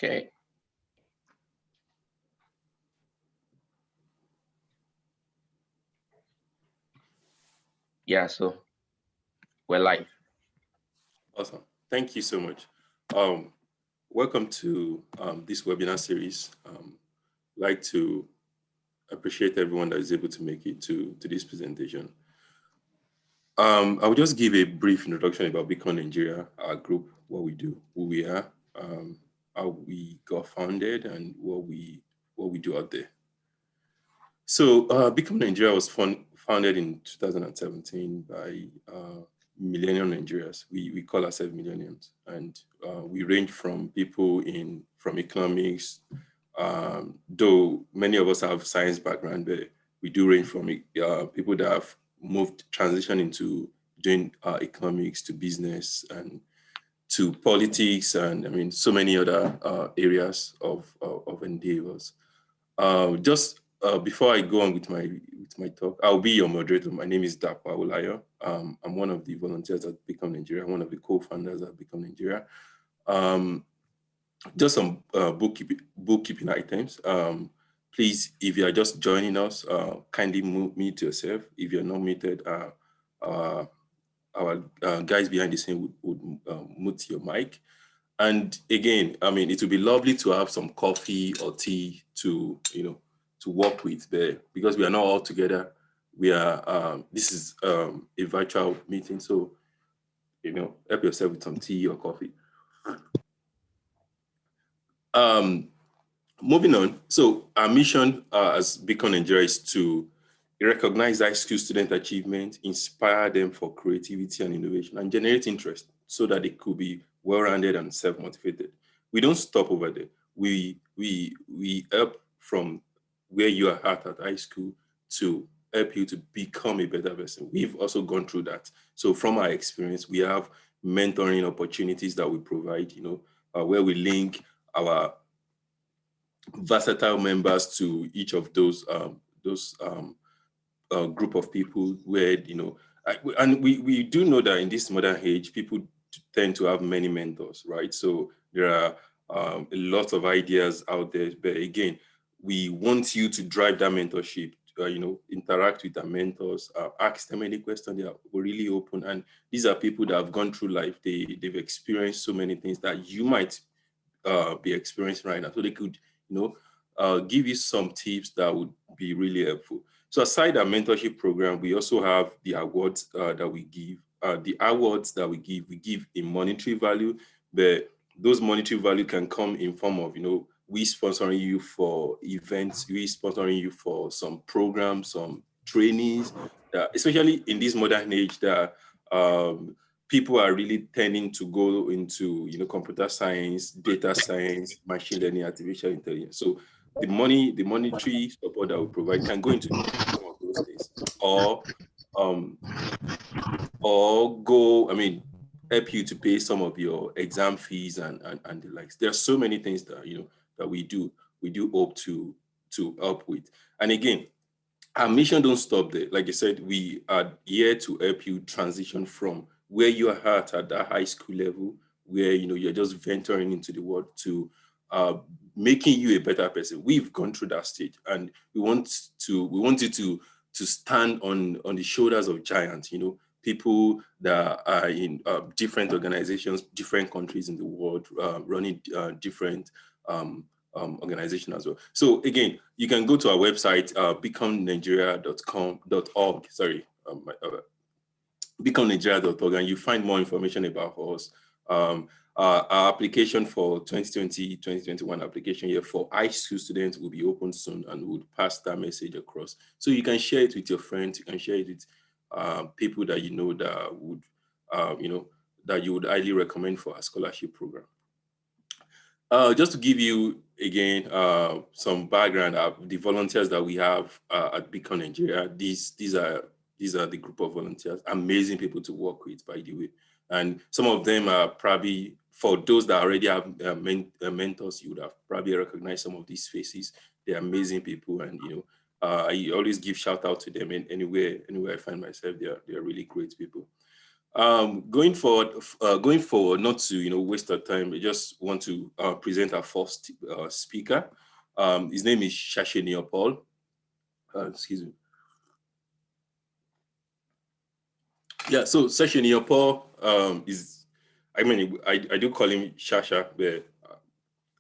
Okay. Yeah, so we're live. Awesome. Thank you so much. Welcome to this webinar series. I'd like to appreciate everyone that is able to make it to this presentation. I'll just give a brief introduction about Beacon Nigeria, our group, what we do, who we are, how we got founded, and what we do out there. So Beacon Nigeria was founded in 2017 by millennial Nigerians. We call ourselves millennials, and we range from people from economics, though many of us have science background, but we do range from people that have transitioned into doing economics to business and to politics, and I mean so many other areas of endeavors. Before I go on with my talk, I'll be your moderator. My name is Dapo Awolayo. I'm one of the volunteers at Become Nigeria, one of the co-founders at Become Nigeria. Just some bookkeeping items. Please, if you are just joining us, kindly mute yourself. If you're not muted, our guys behind the scene would mute your mic. And again, I mean, it would be lovely to have some coffee or tea to work with there, because we are not all together. We are. This is a virtual meeting, so help yourself with some tea or coffee. Moving on. So our mission as Beacon Nigeria is to recognize high school student achievement, inspire them for creativity and innovation, and generate interest so that they could be well-rounded and self-motivated. We don't stop over there. We help from where you are at high school to help you to become a better person. We've also gone through that. So from our experience, we have mentoring opportunities that we provide, where we link our versatile members to each of those group of people where, and we do know that in this modern age, people tend to have many mentors, right? So there are a lot of ideas out there, but again, we want you to drive that mentorship, interact with our mentors, ask them any question. They are really open. And these are people that have gone through life. They've experienced so many things that you might be experiencing right now. So they could, give you some tips that would be really helpful. So aside our mentorship program, we also have the awards that we give. The awards that we give in monetary value, but those monetary value can come in form of, we sponsoring you for events, we sponsoring you for some programs, some trainings, especially in this modern age that people are really tending to go into, computer science, data science, machine learning, artificial intelligence. So the monetary support that we provide can go into some of those things, or help you to pay some of your exam fees and the likes. There are so many things that that we do hope to help with. And again, our mission don't stop there. Like I said, we are here to help you transition from where you are at that high school level, where you're just venturing into the world, to making you a better person. We've gone through that stage, and we want you to stand on the shoulders of giants. People that are in different organizations, different countries in the world, running different organization as well. So again, you can go to our website, beaconnigeria.org. Sorry, beaconnigeria.org, and you find more information about us. Our application for 2020-2021 application year for high school students will be open soon, and we'll pass that message across. So you can share it with your friends. You can share it with people that that would, that you would highly recommend for our scholarship program. Just to give you again some background of the volunteers that we have at Beacon Nigeria. These are the group of volunteers, amazing people to work with, by the way. And some of them are probably, for those that already have mentors, you would have probably recognized some of these faces. They're amazing people, and I always give shout out to them. And anywhere I find myself, they're really great people. Going forward, not to waste our time, I just want to present our first speaker. His name is Shasheni Paul. Excuse me. Yeah, so Shasheni Paul is, I do call him Shasha, but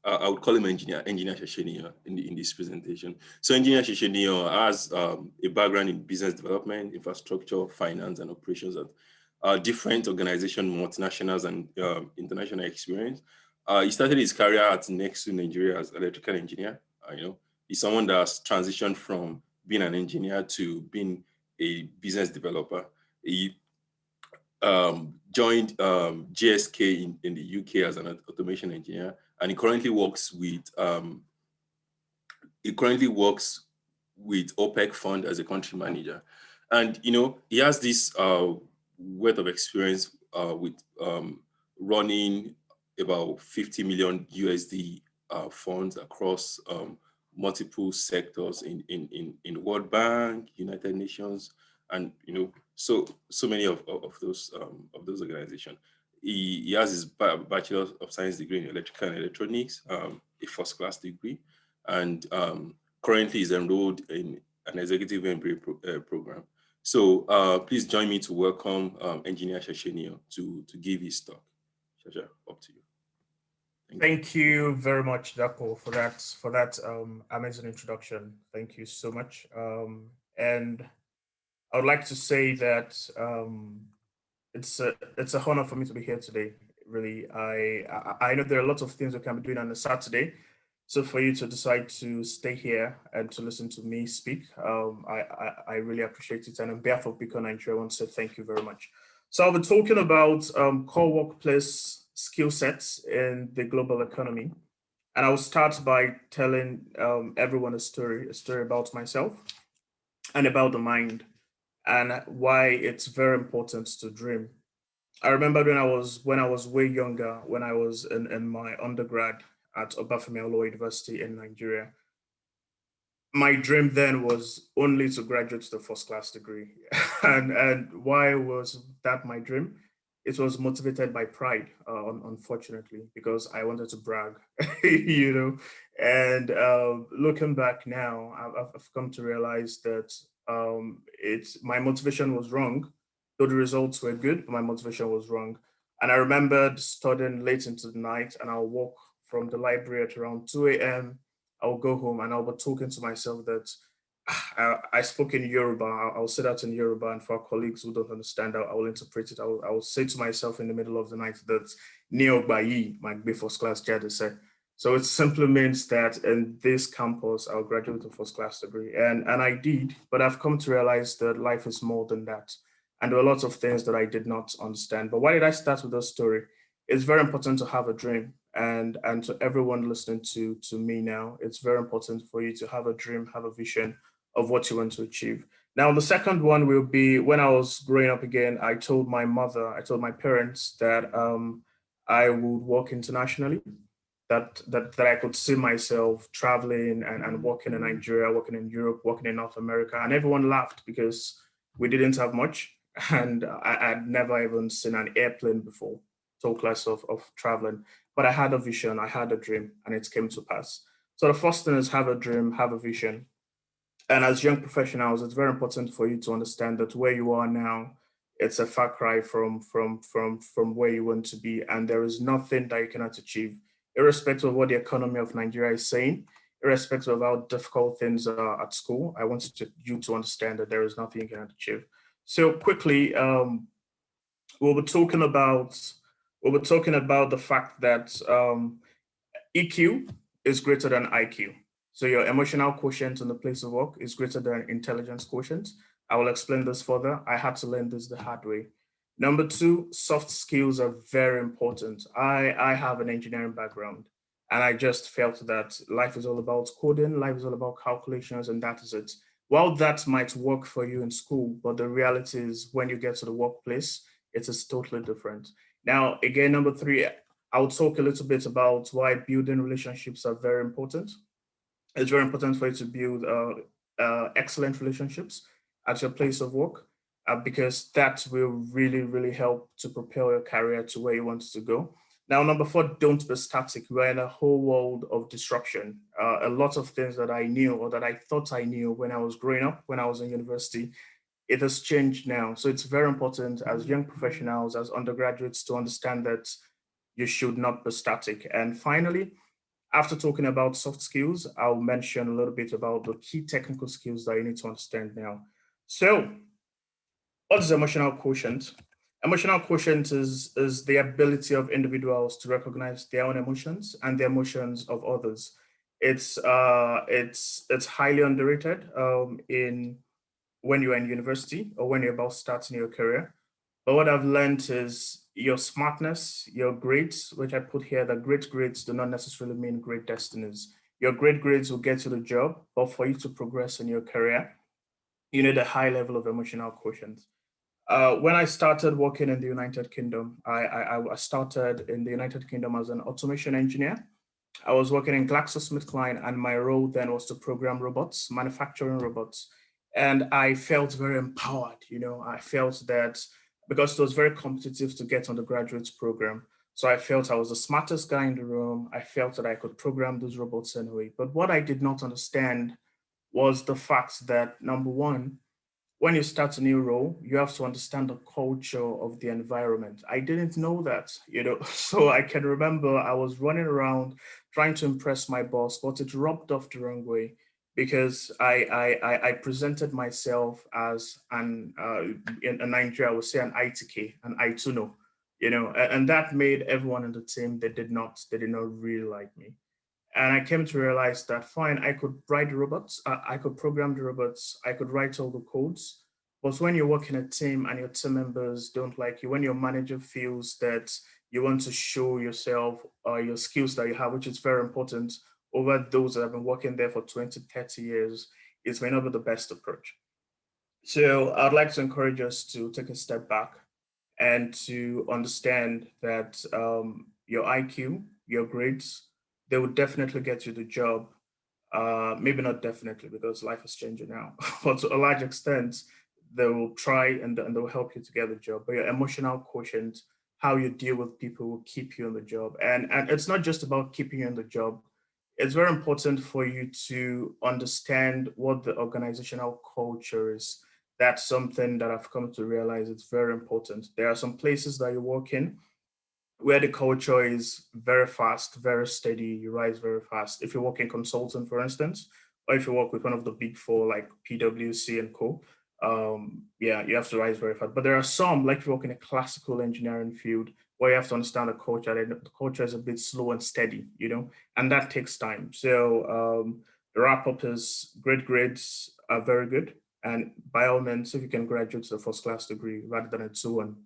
I would call him Engineer Shasheni in this presentation. So Engineer Shasheni has a background in business development, infrastructure, finance, and operations at different organizations, multinationals, and international experience. He started his career at Nexu Nigeria as electrical engineer. He's someone that's transitioned from being an engineer to being a business developer. He joined GSK in the UK as an automation engineer, and he currently works with OPEC Fund as a country manager. And he has this wealth of experience with running about 50 million USD funds across multiple sectors in World Bank, United Nations, and so many of those organizations. He has his Bachelor of Science degree in Electrical and Electronics, a first-class degree, and currently is enrolled in an executive MBA program. So please join me to welcome Engineer Shasheni to give his talk. Shasha, up to you. Thank you very much, Dapo, for that amazing introduction. Thank you so much. And I would like to say that it's an honor for me to be here today. Really, I know there are lots of things we can be doing on a Saturday, so for you to decide to stay here and to listen to me speak, I really appreciate it. And on behalf of Beacon Nigeria, I want to say thank you very much. So I'll be talking about core workplace skill sets in the global economy. And I'll start by telling everyone a story about myself and about the mind and why it's very important to dream. I remember when I was way younger, when I was in my undergrad at Obafemi Awolowo University in Nigeria. My dream then was only to graduate to the first class degree. and why was that my dream? It was motivated by pride, unfortunately, because I wanted to brag, And looking back now, I've come to realize that my motivation was wrong, though the results were good, but my motivation was wrong. And I remembered studying late into the night, and I'll walk from the library at around 2 a.m. I'll go home and I'll be talking to myself that I spoke in Yoruba. I'll say that in Yoruba, and for our colleagues who don't understand, I will interpret it. I will say to myself in the middle of the night that Neo Bayi, my first class Jade said. So it simply means that in this campus, I'll graduate with a first class degree. And I did, but I've come to realize that life is more than that. And there are lots of things that I did not understand. But why did I start with this story? It's very important to have a dream. And to everyone listening to me now, it's very important for you to have a dream, have a vision of what you want to achieve. Now, the second one will be when I was growing up again, I told my parents that I would work internationally, that I could see myself traveling and working in Nigeria, working in Europe, working in North America. And everyone laughed because we didn't have much. And I'd never even seen an airplane before, talk less of traveling. But I had a vision, I had a dream, and it came to pass. So the first thing is have a dream, have a vision. And as young professionals, it's very important for you to understand that where you are now, it's a far cry from where you want to be. And there is nothing that you cannot achieve, irrespective of what the economy of Nigeria is saying, irrespective of how difficult things are at school. I want you to understand that there is nothing you cannot achieve. So quickly, we'll be talking about the fact that EQ is greater than IQ. So your emotional quotient in the place of work is greater than intelligence quotient. I will explain this further. I had to learn this the hard way. Number two, soft skills are very important. I have an engineering background, and I just felt that life is all about coding, life is all about calculations, and that is it. While that might work for you in school, but the reality is when you get to the workplace, it is totally different. Now, again, number three, I'll talk a little bit about why building relationships are very important. It's very important for you to build excellent relationships at your place of work. because that will really, really help to propel your career to where you want to go. Now, number 4, don't be static. We're in a whole world of disruption. A lot of things that I knew or that I thought I knew when I was growing up, when I was in university, it has changed now. So it's very important as young professionals, as undergraduates, to understand that you should not be static. And finally, after talking about soft skills, I'll mention a little bit about the key technical skills that you need to understand now. So, what is emotional quotient? Emotional quotient is the ability of individuals to recognize their own emotions and the emotions of others. It's highly underrated in when you're in university or when you're about starting your career. But what I've learned is your smartness, your grades, which I put here, that great grades do not necessarily mean great destinies. Your great grades will get you the job, but for you to progress in your career, you need a high level of emotional quotient. When I started working in the United Kingdom, I started in the United Kingdom as an automation engineer. I was working in GlaxoSmithKline, and my role then was to program robots, manufacturing robots. And I felt very empowered. I felt that because it was very competitive to get on the graduate program. So I felt I was the smartest guy in the room. I felt that I could program those robots anyway. But what I did not understand was the fact that, number one, when you start a new role, you have to understand the culture of the environment. I didn't know that. So I can remember I was running around trying to impress my boss, but it rubbed off the wrong way because I presented myself as in Nigeria, I would say an ITK, an Ituno, and that made everyone in the team, they did not really like me. And I came to realize that fine, I could write the robots, I could program the robots, I could write all the codes. But when you work in a team and your team members don't like you, when your manager feels that you want to show yourself your skills that you have, which is very important over those that have been working there for 20, 30 years, it may not be the best approach. So I'd like to encourage us to take a step back and to understand that your IQ, your grades, they will definitely get you the job. Maybe not definitely because life is changing now, but to a large extent, they will try and they will help you to get the job. But your emotional quotient, how you deal with people, will keep you in the job. And it's not just about keeping you in the job. It's very important for you to understand what the organizational culture is. That's something that I've come to realize it's very important. There are some places that you work in where the culture is very fast, very steady, you rise very fast. If you work in consulting, for instance, or if you work with one of the big four like PwC and co, yeah, you have to rise very fast. But there are some, like if you work in a classical engineering field, where you have to understand the culture. And the culture is a bit slow and steady, and that takes time. So the wrap up is great grades are very good. And by all means, if you can graduate to a first class degree rather than a 2-1,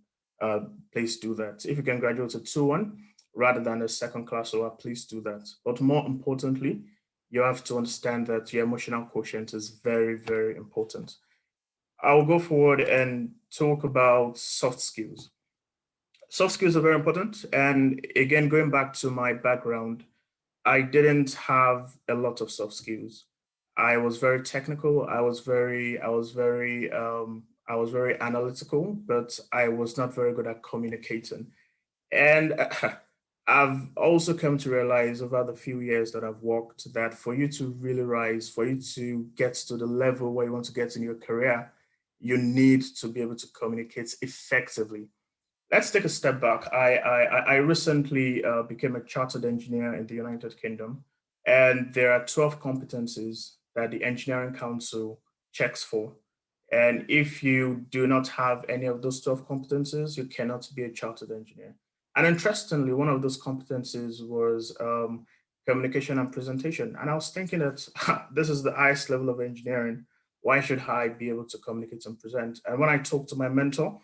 please do that. If you can graduate to 2-1 rather than a second class or please do that. But more importantly, you have to understand that your emotional quotient is very, very important. I'll go forward and talk about soft skills. Soft skills are very important. And again, going back to my background, I didn't have a lot of soft skills. I was very technical. I was very analytical, but I was not very good at communicating. And I've also come to realize over the few years that I've worked that for you to really rise, for you to get to the level where you want to get in your career, you need to be able to communicate effectively. Let's take a step back. I recently became a chartered engineer in the United Kingdom, and there are 12 competencies that the Engineering Council checks for. And if you do not have any of those 12 competencies, you cannot be a chartered engineer. And interestingly, one of those competencies was communication and presentation. And I was thinking that this is the highest level of engineering. Why should I be able to communicate and present? And when I talked to my mentor,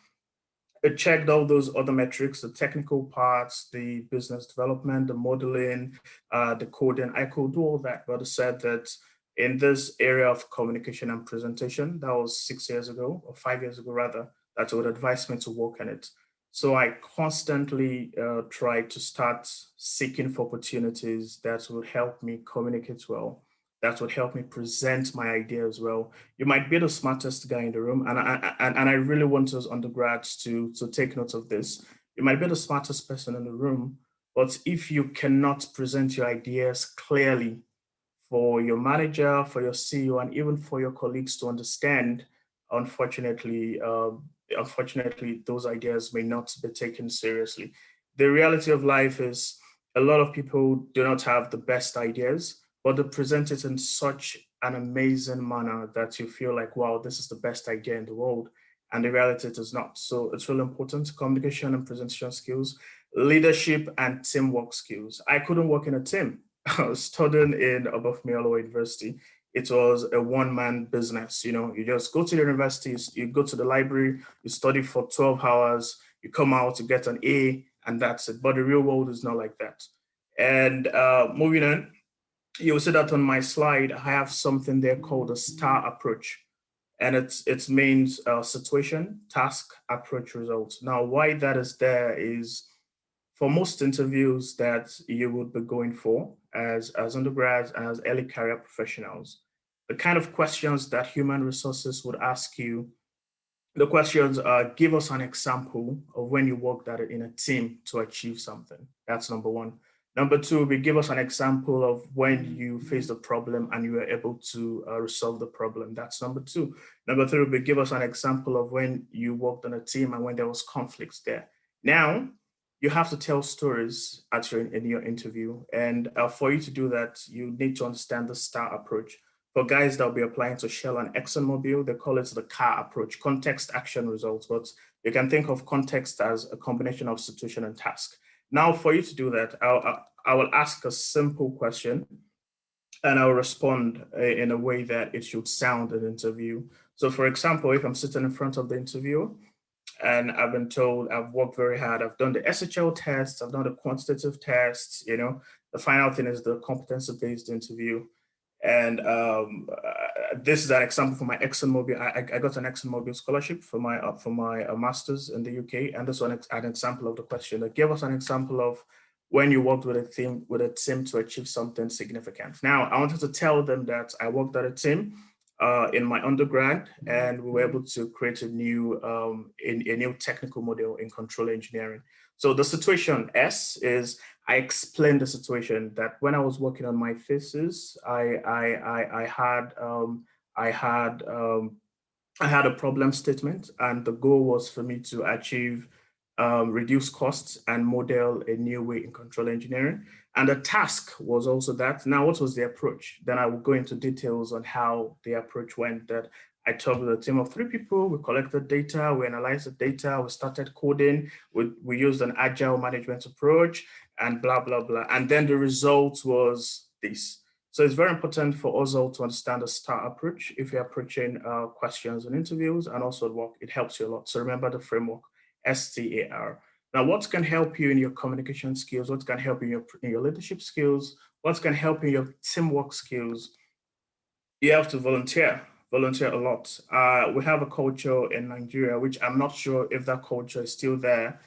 it checked all those other metrics, the technical parts, the business development, the modeling, the coding. I could do all that, but it said that in this area of communication and presentation, that was 6 years ago, or 5 years ago rather, that would advise me to work on it. So I constantly try to start seeking for opportunities that will help me communicate well, that would help me present my idea as well. You might be the smartest guy in the room, and I really want us undergrads to take note of this. You might be the smartest person in the room, but if you cannot present your ideas clearly for your manager, for your CEO, and even for your colleagues to understand, unfortunately, unfortunately, those ideas may not be taken seriously. The reality of life is a lot of people do not have the best ideas, but they present it in such an amazing manner that you feel like, wow, this is the best idea in the world. And the reality it is not. So it's really important. Communication and presentation skills, leadership and teamwork skills. I couldn't work in a team. I was studying in Obafemiolo University. It was a one-man business. You know, you just go to the university, you go to the library, you study for 12 hours, you come out, you get an A, and that's it. But the real world is not like that. And moving on, you'll see that on my slide, I have something there called a STAR approach. And it means situation, task, approach, results. Now, why that is there is for most interviews that you would be going for as undergrads and as early career professionals, the kind of questions that human resources would ask you, the questions are give us an example of when you worked in a team to achieve something. That's number one. Number two, we give us an example of when you faced a problem and you were able to resolve the problem. That's number two. Number three, we give us an example of when you worked on a team and when there was conflicts there. Now, you have to tell stories in your interview. And for you to do that, you need to understand the STAR approach. For guys that will be applying to Shell and ExxonMobil, they call it the CAR approach, context, action, results. But you can think of context as a combination of situation and task. Now, for you to do that, I will ask a simple question and I'll respond in a way that it should sound an interview. So for example, if I'm sitting in front of the interviewer and I've been told I've worked very hard, I've done the SHL tests, I've done the quantitative tests, you know, the final thing is the competency-based interview. And this is an example for my ExxonMobil. I got an ExxonMobil scholarship for my master's in the UK, and this one an example of the question. That gave us an example of when you worked with a team to achieve something significant. Now, I wanted to tell them that I worked at a team in my undergrad, and we were able to create a new technical model in control engineering. So the situation S is I explained the situation that when I was working on my thesis, I had a problem statement, and the goal was for me to achieve reduce costs and model a new way in control engineering. And the task was also that. Now, what was the approach? Then I will go into details on how the approach went. That I talked with a team of 3 people, we collected data, we analyzed the data, we started coding, we used an agile management approach, and blah, blah, blah. And then the result was this. So it's very important for us all to understand the STAR approach if you're approaching questions and interviews, and also work, it helps you a lot. So remember the framework, STAR. Now, what can help you in your communication skills? What can help you in your leadership skills? What can help you in your teamwork skills? You have to volunteer a lot. We have a culture in Nigeria, which I'm not sure if that culture is still there.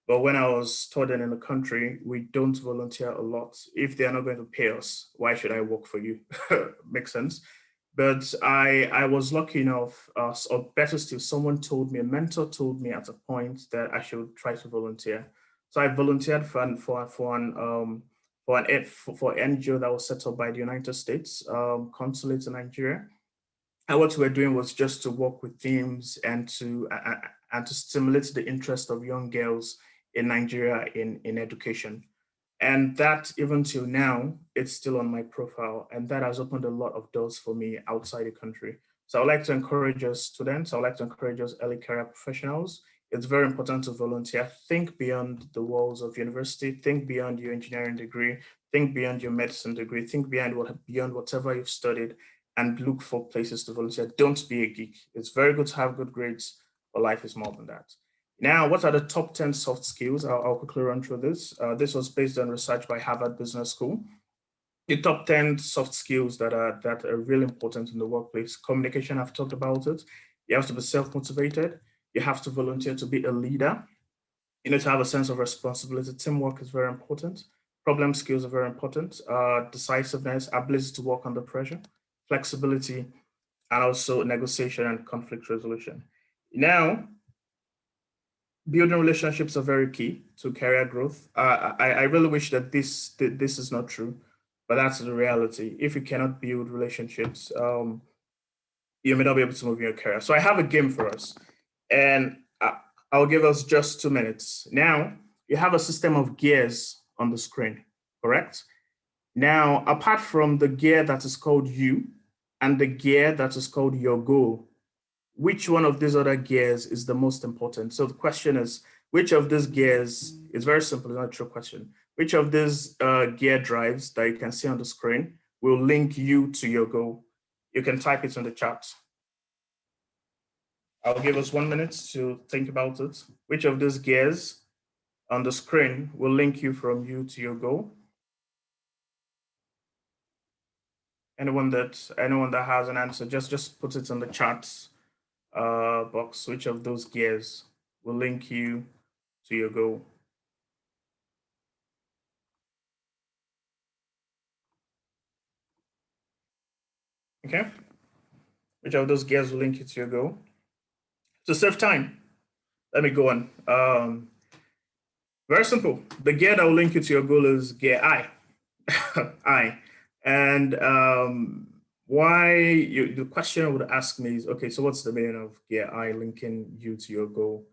But when I was studying in the country, we don't volunteer a lot. If they're not going to pay us, why should I work for you? Makes sense. But I was lucky enough, or better still, someone told me, a mentor told me at a point that I should try to volunteer. So I volunteered for an NGO that was set up by the United States consulate in Nigeria. And what we were doing was just to work with teams and to stimulate the interest of young girls in Nigeria in education. And that, even till now, it's still on my profile. And that has opened a lot of doors for me outside the country. So I would like to encourage us students, I would like to encourage us early career professionals. It's very important to volunteer. Think beyond the walls of university, think beyond your engineering degree, think beyond your medicine degree, think beyond whatever you've studied, and look for places to volunteer. Don't be a geek. It's very good to have good grades, but life is more than that. Now, what are the top 10 soft skills? I'll quickly run through this. This was based on research by Harvard Business School. The top 10 soft skills that are really important in the workplace. Communication, I've talked about it. You have to be self-motivated. You have to volunteer to be a leader. You need to have a sense of responsibility. Teamwork is very important. Problem skills are very important. Decisiveness, ability to work under pressure, flexibility, and also negotiation and conflict resolution. Now, building relationships are very key to career growth. I really wish that this is not true, but that's the reality. If you cannot build relationships, you may not be able to move in your career. So I have a game for us, and I'll give us just 2 minutes. Now, you have a system of gears on the screen, correct? Now, apart from the gear that is called you and the gear that is called your goal, which one of these other gears is the most important? So the question is, which of these gears, it's very simple, it's not a true question. Which of these gear drives that you can see on the screen will link you to your goal? You can type it in the chat. I'll give us 1 minute to think about it. Which of these gears on the screen will link you from you to your goal? Anyone that has an answer, just put it in the chat box. Which of those gears will link you to your goal? Okay. Which of those gears will link you to your goal? To save time, let me go on. Very simple. The gear that will link you to your goal is gear I. I. And the question would ask me is, okay, so what's the meaning of gear I linking you to your goal?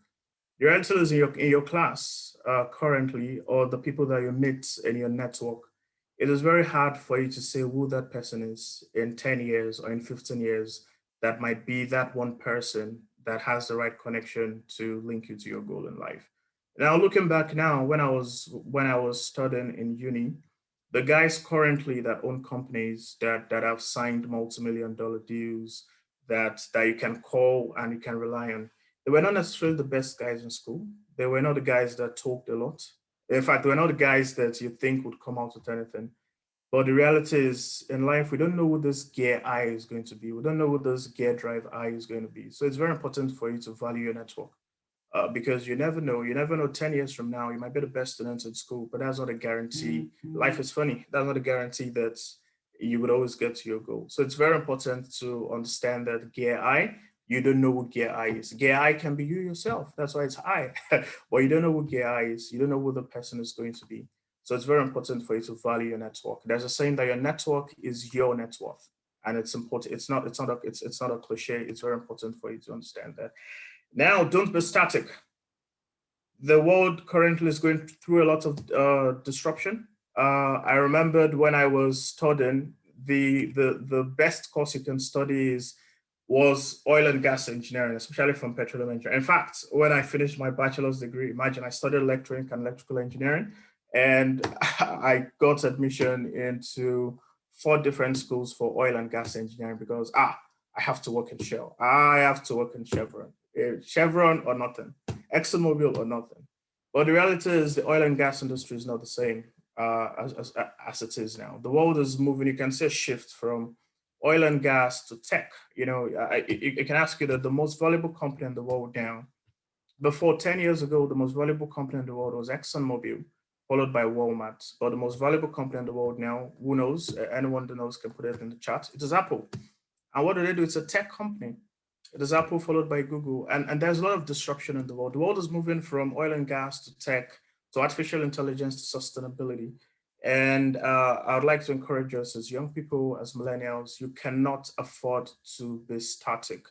Your answer is in your class currently, or the people that you meet in your network. It is very hard for you to say who that person is in 10 years or in 15 years. That might be that one person that has the right connection to link you to your goal in life. Now, looking back now, when I was studying in uni, the guys currently that own companies that have signed multi-million-dollar deals that you can call and you can rely on, they were not necessarily the best guys in school. They were not the guys that talked a lot. In fact, they were not the guys that you think would come out with anything. But the reality is, in life, we don't know what this gear I is going to be. We don't know what this gear drive I is going to be. So it's very important for you to value your network. Because you never know. You never know 10 years from now, you might be the best student in school, but that's not a guarantee. Life is funny. That's not a guarantee that you would always get to your goal. So it's very important to understand that gear I, you don't know what gear I is. Gear I can be you yourself. That's why it's I. But you don't know what gear I is. You don't know who the person is going to be. So it's very important for you to value your network. There's a saying that your network is your net worth. And it's important. It's not a cliche. It's very important for you to understand that. Now, don't be static. The world currently is going through a lot of disruption. I remembered when I was studying, the best course you can study was oil and gas engineering, especially from petroleum engineering. In fact, when I finished my bachelor's degree, imagine I studied electronic and electrical engineering, and I got admission into 4 different schools for oil and gas engineering because I have to work in Shell. I have to work in Chevron. Chevron or nothing, ExxonMobil or nothing. But the reality is the oil and gas industry is not the same as it is now. The world is moving. You can see a shift from oil and gas to tech. You know, I can ask you that the most valuable company in the world now, before 10 years ago, the most valuable company in the world was ExxonMobil, followed by Walmart. But the most valuable company in the world now, who knows? Anyone that knows can put it in the chat. It is Apple. And what do they do? It's a tech company. It is Apple followed by Google. And there's a lot of disruption in the world. The world is moving from oil and gas to tech, to artificial intelligence, to sustainability. And I would like to encourage us as young people, as millennials, you cannot afford to be static.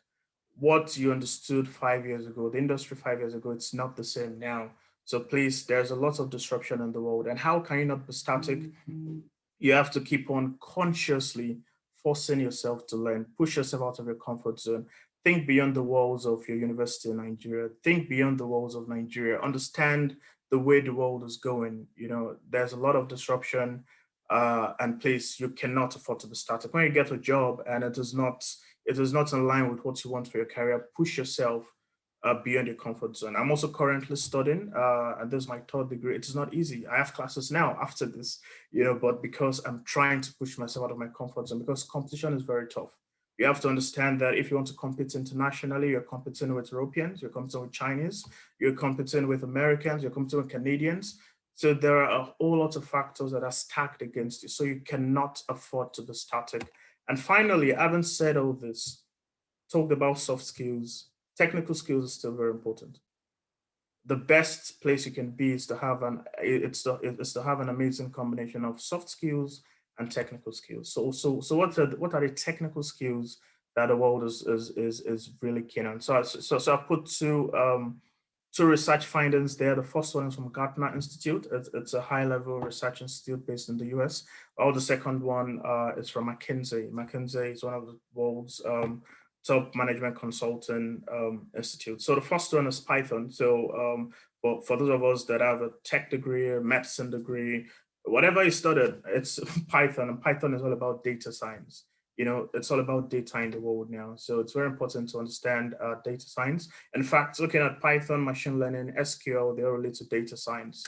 What you understood 5 years ago, the industry 5 years ago, it's not the same now. So please, there's a lot of disruption in the world. And how can you not be static? You have to keep on consciously forcing yourself to learn, push yourself out of your comfort zone, think beyond the walls of your university in Nigeria, think beyond the walls of Nigeria, understand the way the world is going. You know, there's a lot of disruption, and please, you cannot afford to be static. When you get a job and it is not in line with what you want for your career, push yourself beyond your comfort zone. I'm also currently studying, and this is my 3rd degree. It is not easy. I have classes now after this, you know, but because I'm trying to push myself out of my comfort zone, because competition is very tough. You have to understand that if you want to compete internationally, you're competing with Europeans, you're competing with Chinese, you're competing with Americans, you're competing with Canadians. So there are a whole lot of factors that are stacked against you. So you cannot afford to be static. And finally, having said all this, talked about soft skills, technical skills is still very important. The best place you can be is to have to have an amazing combination of soft skills and technical skills. So what are the technical skills that the world is really keen on? So I put two research findings there. The first one is from Gartner Institute. It's a high-level research institute based in the US. While the second one is from McKinsey. McKinsey is one of the world's top management consulting institute. So the first one is Python. So for those of us that have a tech degree, a medicine degree, whatever you studied, it's Python. And Python is all about data science. It's all about data in the world now. So it's very important to understand data science. In fact, looking at Python, machine learning, SQL, they are related to data science.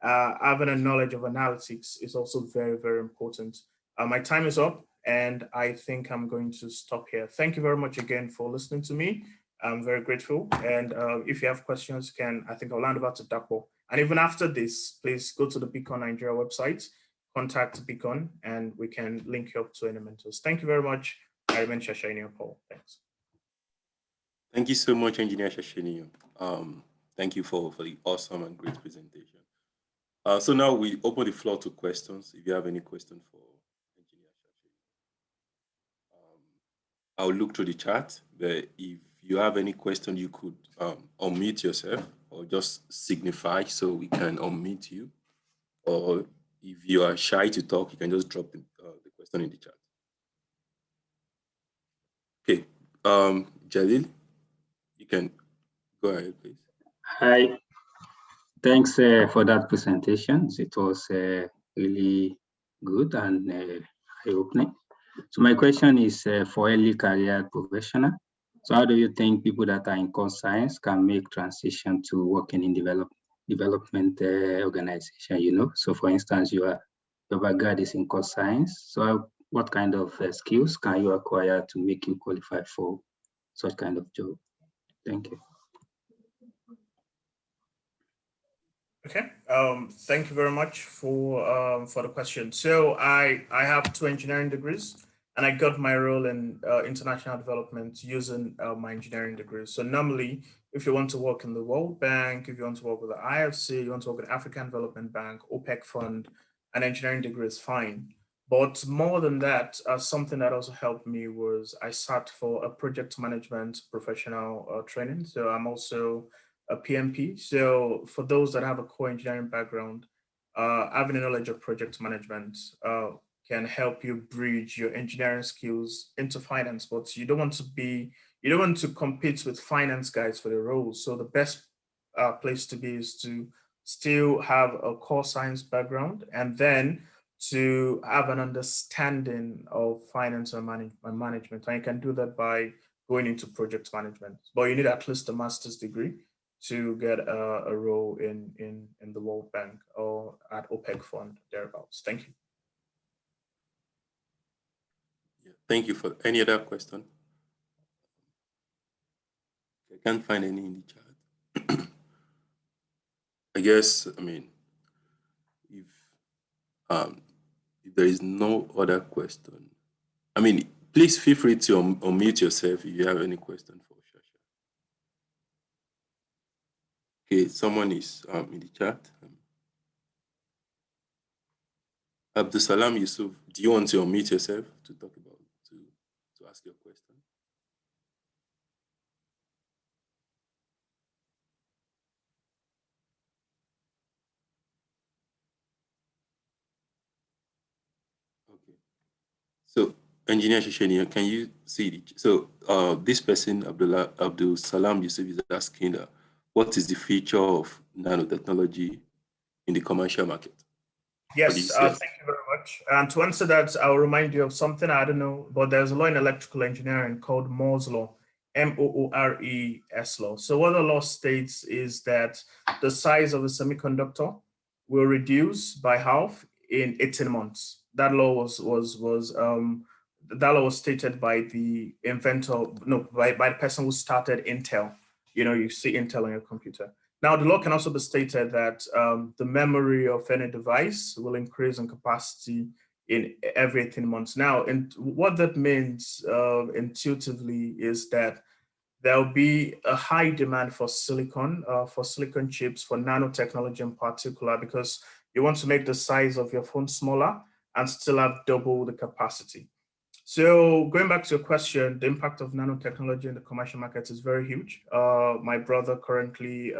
Having a knowledge of analytics is also very, very important. My time is up, and I think I'm going to stop here. Thank you very much again for listening to me. I'm very grateful. And if you have questions, I think I'll hand over to Dapo. And even after this, please go to the Beacon Nigeria website, contact Beacon, and we can link you up to any mentors. Thank you very much. I remain Shashini Paul. Thanks. Thank you so much, Engineer Shashini. Thank you for the awesome and great presentation. So now we open the floor to questions. If you have any question for Engineer Shashini, I'll look through the chat. But if you have any question, you could unmute yourself or just signify so we can unmute you. Or if you are shy to talk, you can just drop the question in the chat. Okay, Jalil, you can go ahead, please. Hi, thanks for that presentation. It was really good and eye-opening. So my question is for early career professional. So how do you think people that are in core science can make transition to working in development organization? So for instance, your background is in core science. So what kind of skills can you acquire to make you qualify for such kind of job? Thank you. Okay. Thank you very much for the question. So I have 2 engineering degrees, and I got my role in international development using my engineering degrees. So normally, if you want to work in the World Bank, if you want to work with the IFC, you want to work with African Development Bank, OPEC Fund, an engineering degree is fine. But more than that, something that also helped me was I sat for a project management professional training. So I'm also a PMP. So for those that have a core engineering background, having a knowledge of project management can help you bridge your engineering skills into finance. But you don't want to compete with finance guys for the roles. So the best place to be is to still have a core science background, and then to have an understanding of finance and management. And you can do that by going into project management. But you need at least a master's degree to get a role in the World Bank or at OPEC Fund, thereabouts. Thank you. Yeah, thank you. For any other question? I can't find any in the chat. I guess, if there is no other question, please feel free to unmute yourself if you have any question for Shasha. Okay, someone is in the chat. Abdul Salam Yusuf, do you want to unmute yourself to talk about, to ask your question? Okay. So, Engineer Shishenia, can you see it? So, this person, Abdul Salam Yusuf, is asking what is the future of nanotechnology in the commercial market? Yes, thank you very much. And to answer that, I'll remind you of something I don't know, but there's a law in electrical engineering called Moore's Law, Moores law. So what the law states is that the size of a semiconductor will reduce by half in 18 months. That law was stated by the inventor, by the person who started Intel. You see Intel on your computer. Now, the law can also be stated that the memory of any device will increase in capacity in every 18 months. Now, and what that means intuitively is that there'll be a high demand for silicon chips, for nanotechnology in particular, because you want to make the size of your phone smaller and still have double the capacity. So going back to your question, the impact of nanotechnology in the commercial market is very huge. My brother currently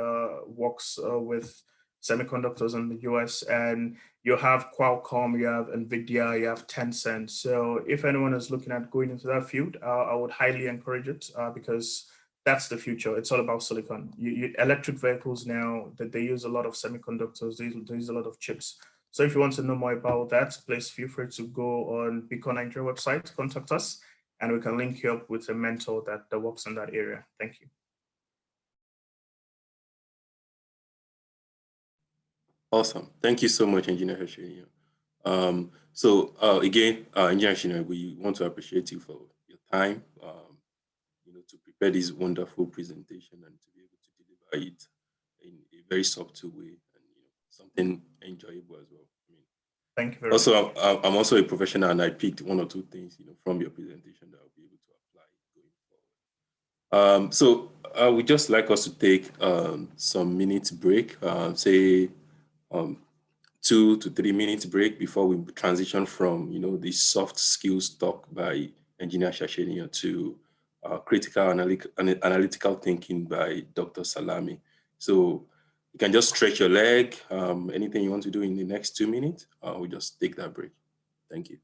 works with semiconductors in the US, and you have Qualcomm, you have NVIDIA, you have Tencent. So if anyone is looking at going into that field, I would highly encourage it because that's the future. It's all about silicon. Electric vehicles now, that they use a lot of semiconductors, they use a lot of chips. So if you want to know more about that, please feel free to go on Beacon Nigeria website, contact us, and we can link you up with a mentor that works in that area. Thank you. Awesome. Thank you so much, Engineer Hashini. Again, Engineer Hashini, we want to appreciate you for your time, to prepare this wonderful presentation and to be able to deliver it in a very subtle way and something enjoyable as well. Thank you very much. Also, I'm also a professional, and I picked one or two things, from your presentation that I'll be able to apply going forward. We'd just like us to take some minutes break, say 2 to 3 minutes break before we transition from, the soft skills talk by Engineer Shashenia to critical analytical thinking by Dr. Salami. So you can just stretch your leg, anything you want to do in the next 2 minutes, we'll just take that break. Thank you.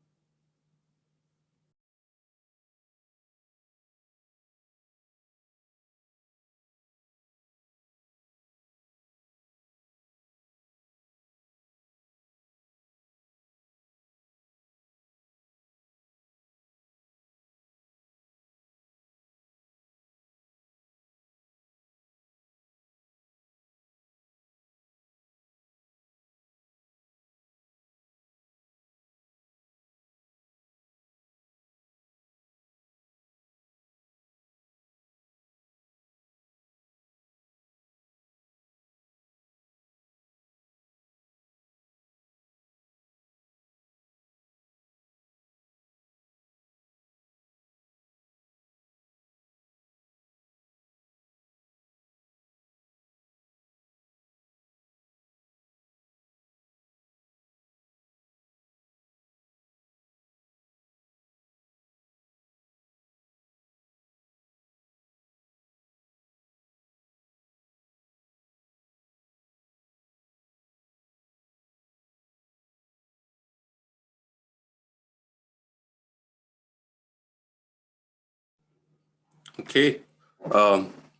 Okay,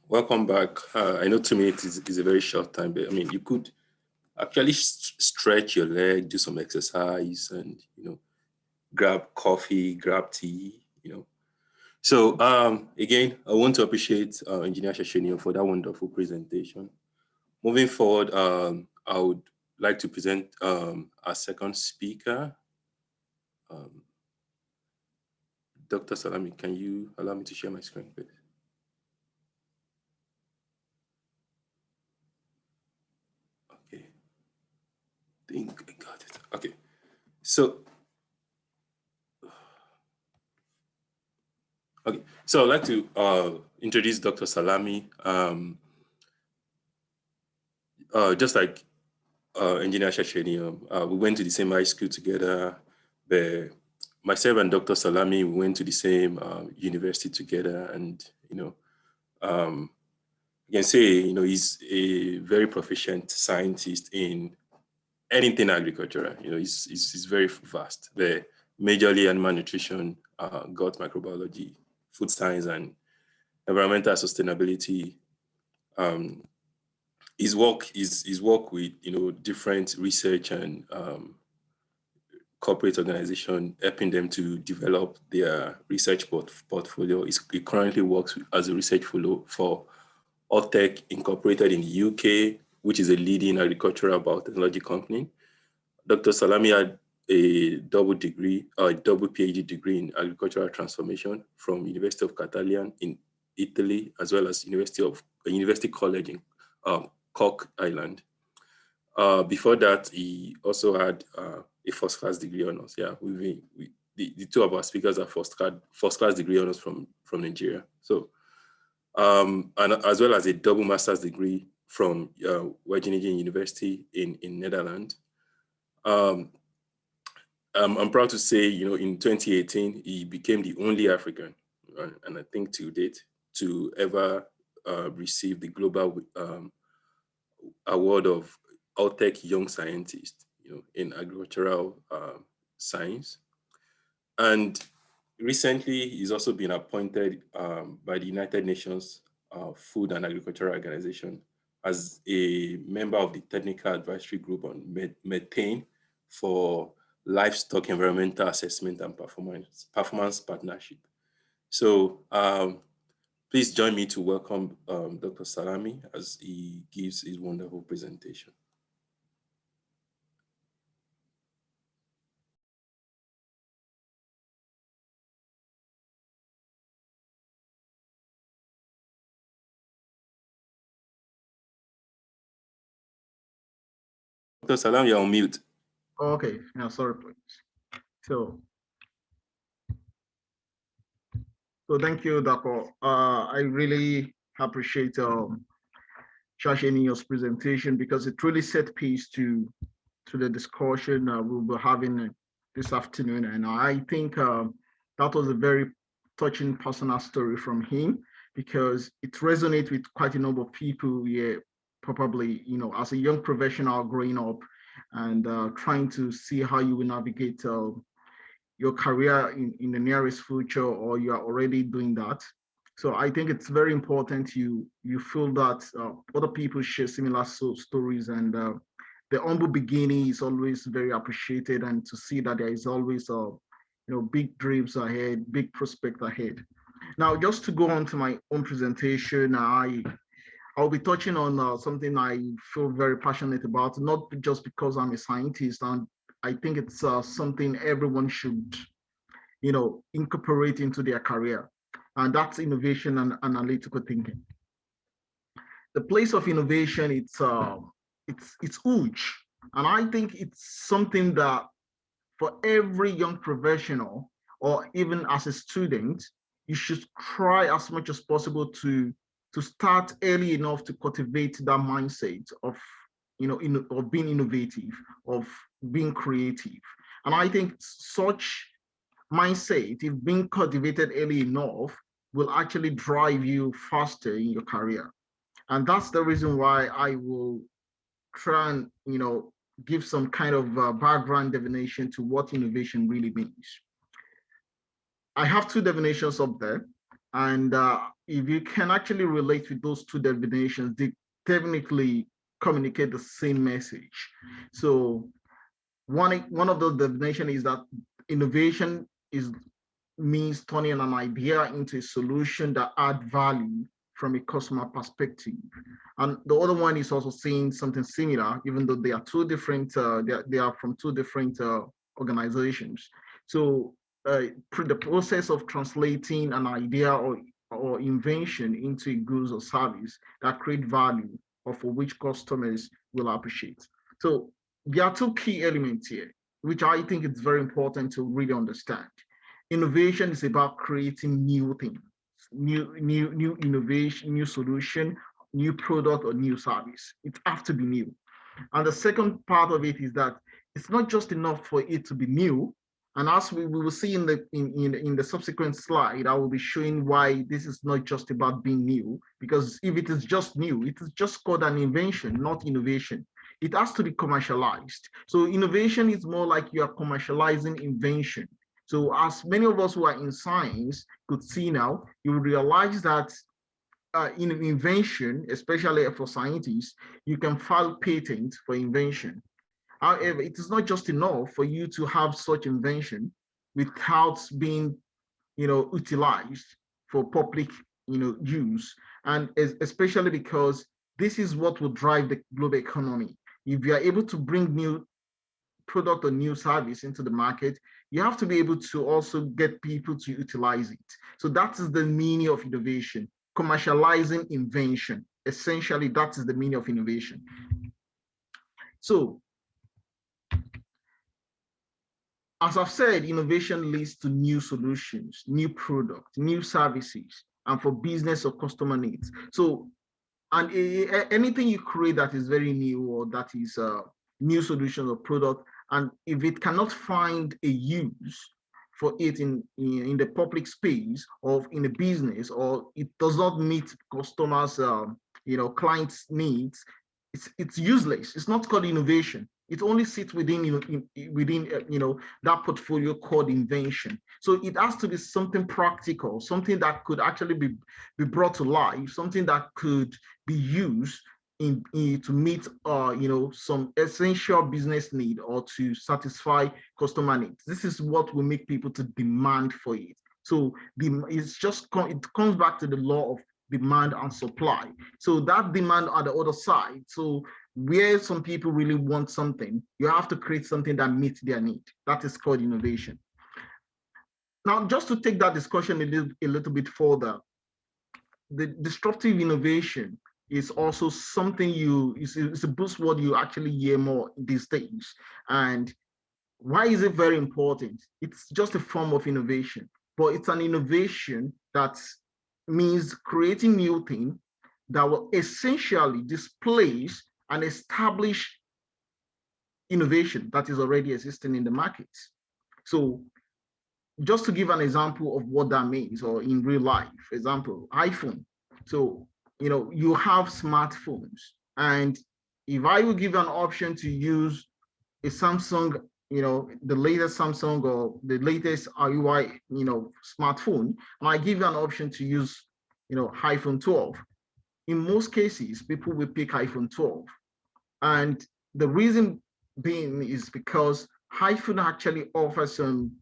welcome back. I know 2 minutes is a very short time, but you could actually stretch your leg, do some exercise, and grab coffee, grab tea. So again, I want to appreciate Engineer Shashenio for that wonderful presentation. Moving forward, I would like to present our second speaker. Dr. Salami, can you allow me to share my screen, please? Okay, I think I got it. Okay, so I'd like to introduce Dr. Salami. Just like Engineer Shasheni, we went to the same high school together. But myself and Dr. Salami, we went to the same university together, and you can say he's a very proficient scientist in anything agricultural. He's very vast. But majorly animal nutrition, gut microbiology, food science, and environmental sustainability. His work with different research and corporate organization, helping them to develop their research portfolio. He currently works as a research fellow for Tech Incorporated in the UK, which is a leading agricultural biotechnology company. Dr. Salami had a double PhD degree in agricultural transformation from University of Catania in Italy, as well as University College in Cook Island. Before that, he also had a first-class degree honors. Yeah, the two of our speakers are first-class degree honors from Nigeria. So, and as well as a double master's degree from Wageningen University in Netherlands. I'm proud to say, in 2018, he became the only African, and I think to date, to ever receive the global award of Altec Young Scientist, in agricultural science. And recently, he's also been appointed by the United Nations Food and Agricultural Organization as a member of the Technical Advisory Group on Methane for Livestock Environmental Assessment and Performance Partnership. So please join me to welcome Dr. Salami as he gives his wonderful presentation. Dr. Salam, you're on mute. Okay, now sorry, please. So thank you, Dako. I really appreciate Shashenio's presentation because it really set piece to the discussion we'll be having this afternoon. And I think that was a very touching personal story from him because it resonates with quite a number of people here, probably, as a young professional growing up and trying to see how you will navigate your career in the nearest future, or you are already doing that. So I think it's very important you feel that other people share similar stories, and the humble beginning is always very appreciated, and to see that there is always big dreams ahead, big prospect ahead. Now, just to go on to my own presentation, I'll be touching on something I feel very passionate about, not just because I'm a scientist, and I think it's something everyone should, incorporate into their career, and that's innovation and analytical thinking. The place of innovation, it's huge, and I think it's something that for every young professional, or even as a student, you should try as much as possible to start early enough to cultivate that mindset of of being innovative, of being creative. And I think such mindset, if being cultivated early enough, will actually drive you faster in your career. And that's the reason why I will try and give some kind of background definition to what innovation really means. I have two definitions up there, and if you can actually relate with those two definitions, they technically communicate the same message. So one of the definitions is that innovation means turning an idea into a solution that add value from a customer perspective. And the other one is also saying something similar, even though they are two different, they are from two different organizations. So the process of translating an idea or invention into a goods or service that create value or for which customers will appreciate. So there are two key elements here, which I think it's very important to really understand. Innovation is about creating new things, new innovation, new solution, new product or new service. It has to be new. And the second part of it is that it's not just enough for it to be new. And as we will see in the subsequent slide, I will be showing why this is not just about being new, because if it is just new, it is just called an invention, not innovation. It has to be commercialized. So innovation is more like you are commercializing invention. So as many of us who are in science could see now, you will realize that in invention, especially for scientists, you can file patents for invention. However, it is not just enough for you to have such invention without being, utilized for public, use, and especially because this is what will drive the global economy. If you are able to bring new product or new service into the market, you have to be able to also get people to utilize it. So that is the meaning of innovation, commercializing invention. essentially that is the meaning of innovation. So, as I've said, innovation leads to new solutions, new products, new services, and for business or customer needs. So, and anything you create that is very new or that is a new solution or product, and if it cannot find a use for it in the public space or in a business, or it does not meet customers, clients' needs, it's useless. It's not called innovation. It only sits within that portfolio called invention. So it has to be something practical, something that could actually be brought to life, something that could be used to meet some essential business need or to satisfy customer needs. This is what will make people to demand for it. So it comes back to the law of demand and supply. So that demand on the other side. So where some people really want something, you have to create something that meets their need. That is called innovation. Now, just to take that discussion a little bit further, the disruptive innovation is also something it's a buzzword you actually hear more these days. And why is it very important? It's just a form of innovation, but it's an innovation that means creating new things that will essentially displace and establish innovation that is already existing in the market. So just to give an example of what that means, or in real life, for example, iPhone. So, you have smartphones, and if I will give an option to use a Samsung, the latest Samsung or the latest UI, smartphone, and I give you an option to use, iPhone 12, in most cases, people will pick iPhone 12. And the reason being is because iPhone actually offers some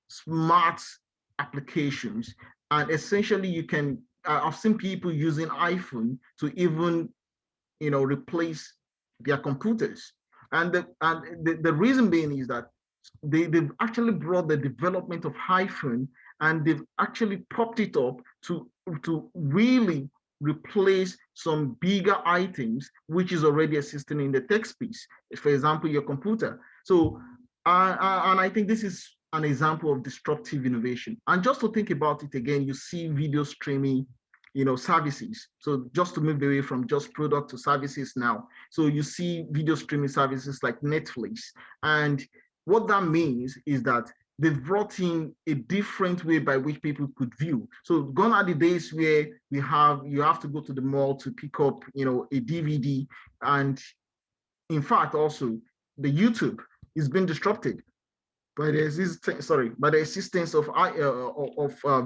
smart applications, and essentially you can I've seen people using iPhone to even replace their computers, and the reason being is that they've actually brought the development of iPhone, and they've actually propped it up to really replace some bigger items which is already existing in the tech space, for example your computer. So and I think this is an example of disruptive innovation. And just to think about it again, you see video streaming services. So just to move away from just product to services now. So you see video streaming services like Netflix. And what that means is that they've brought in a different way by which people could view. So gone are the days where you have to go to the mall to pick up, a DVD. And in fact, also the YouTube is being disrupted by the existence of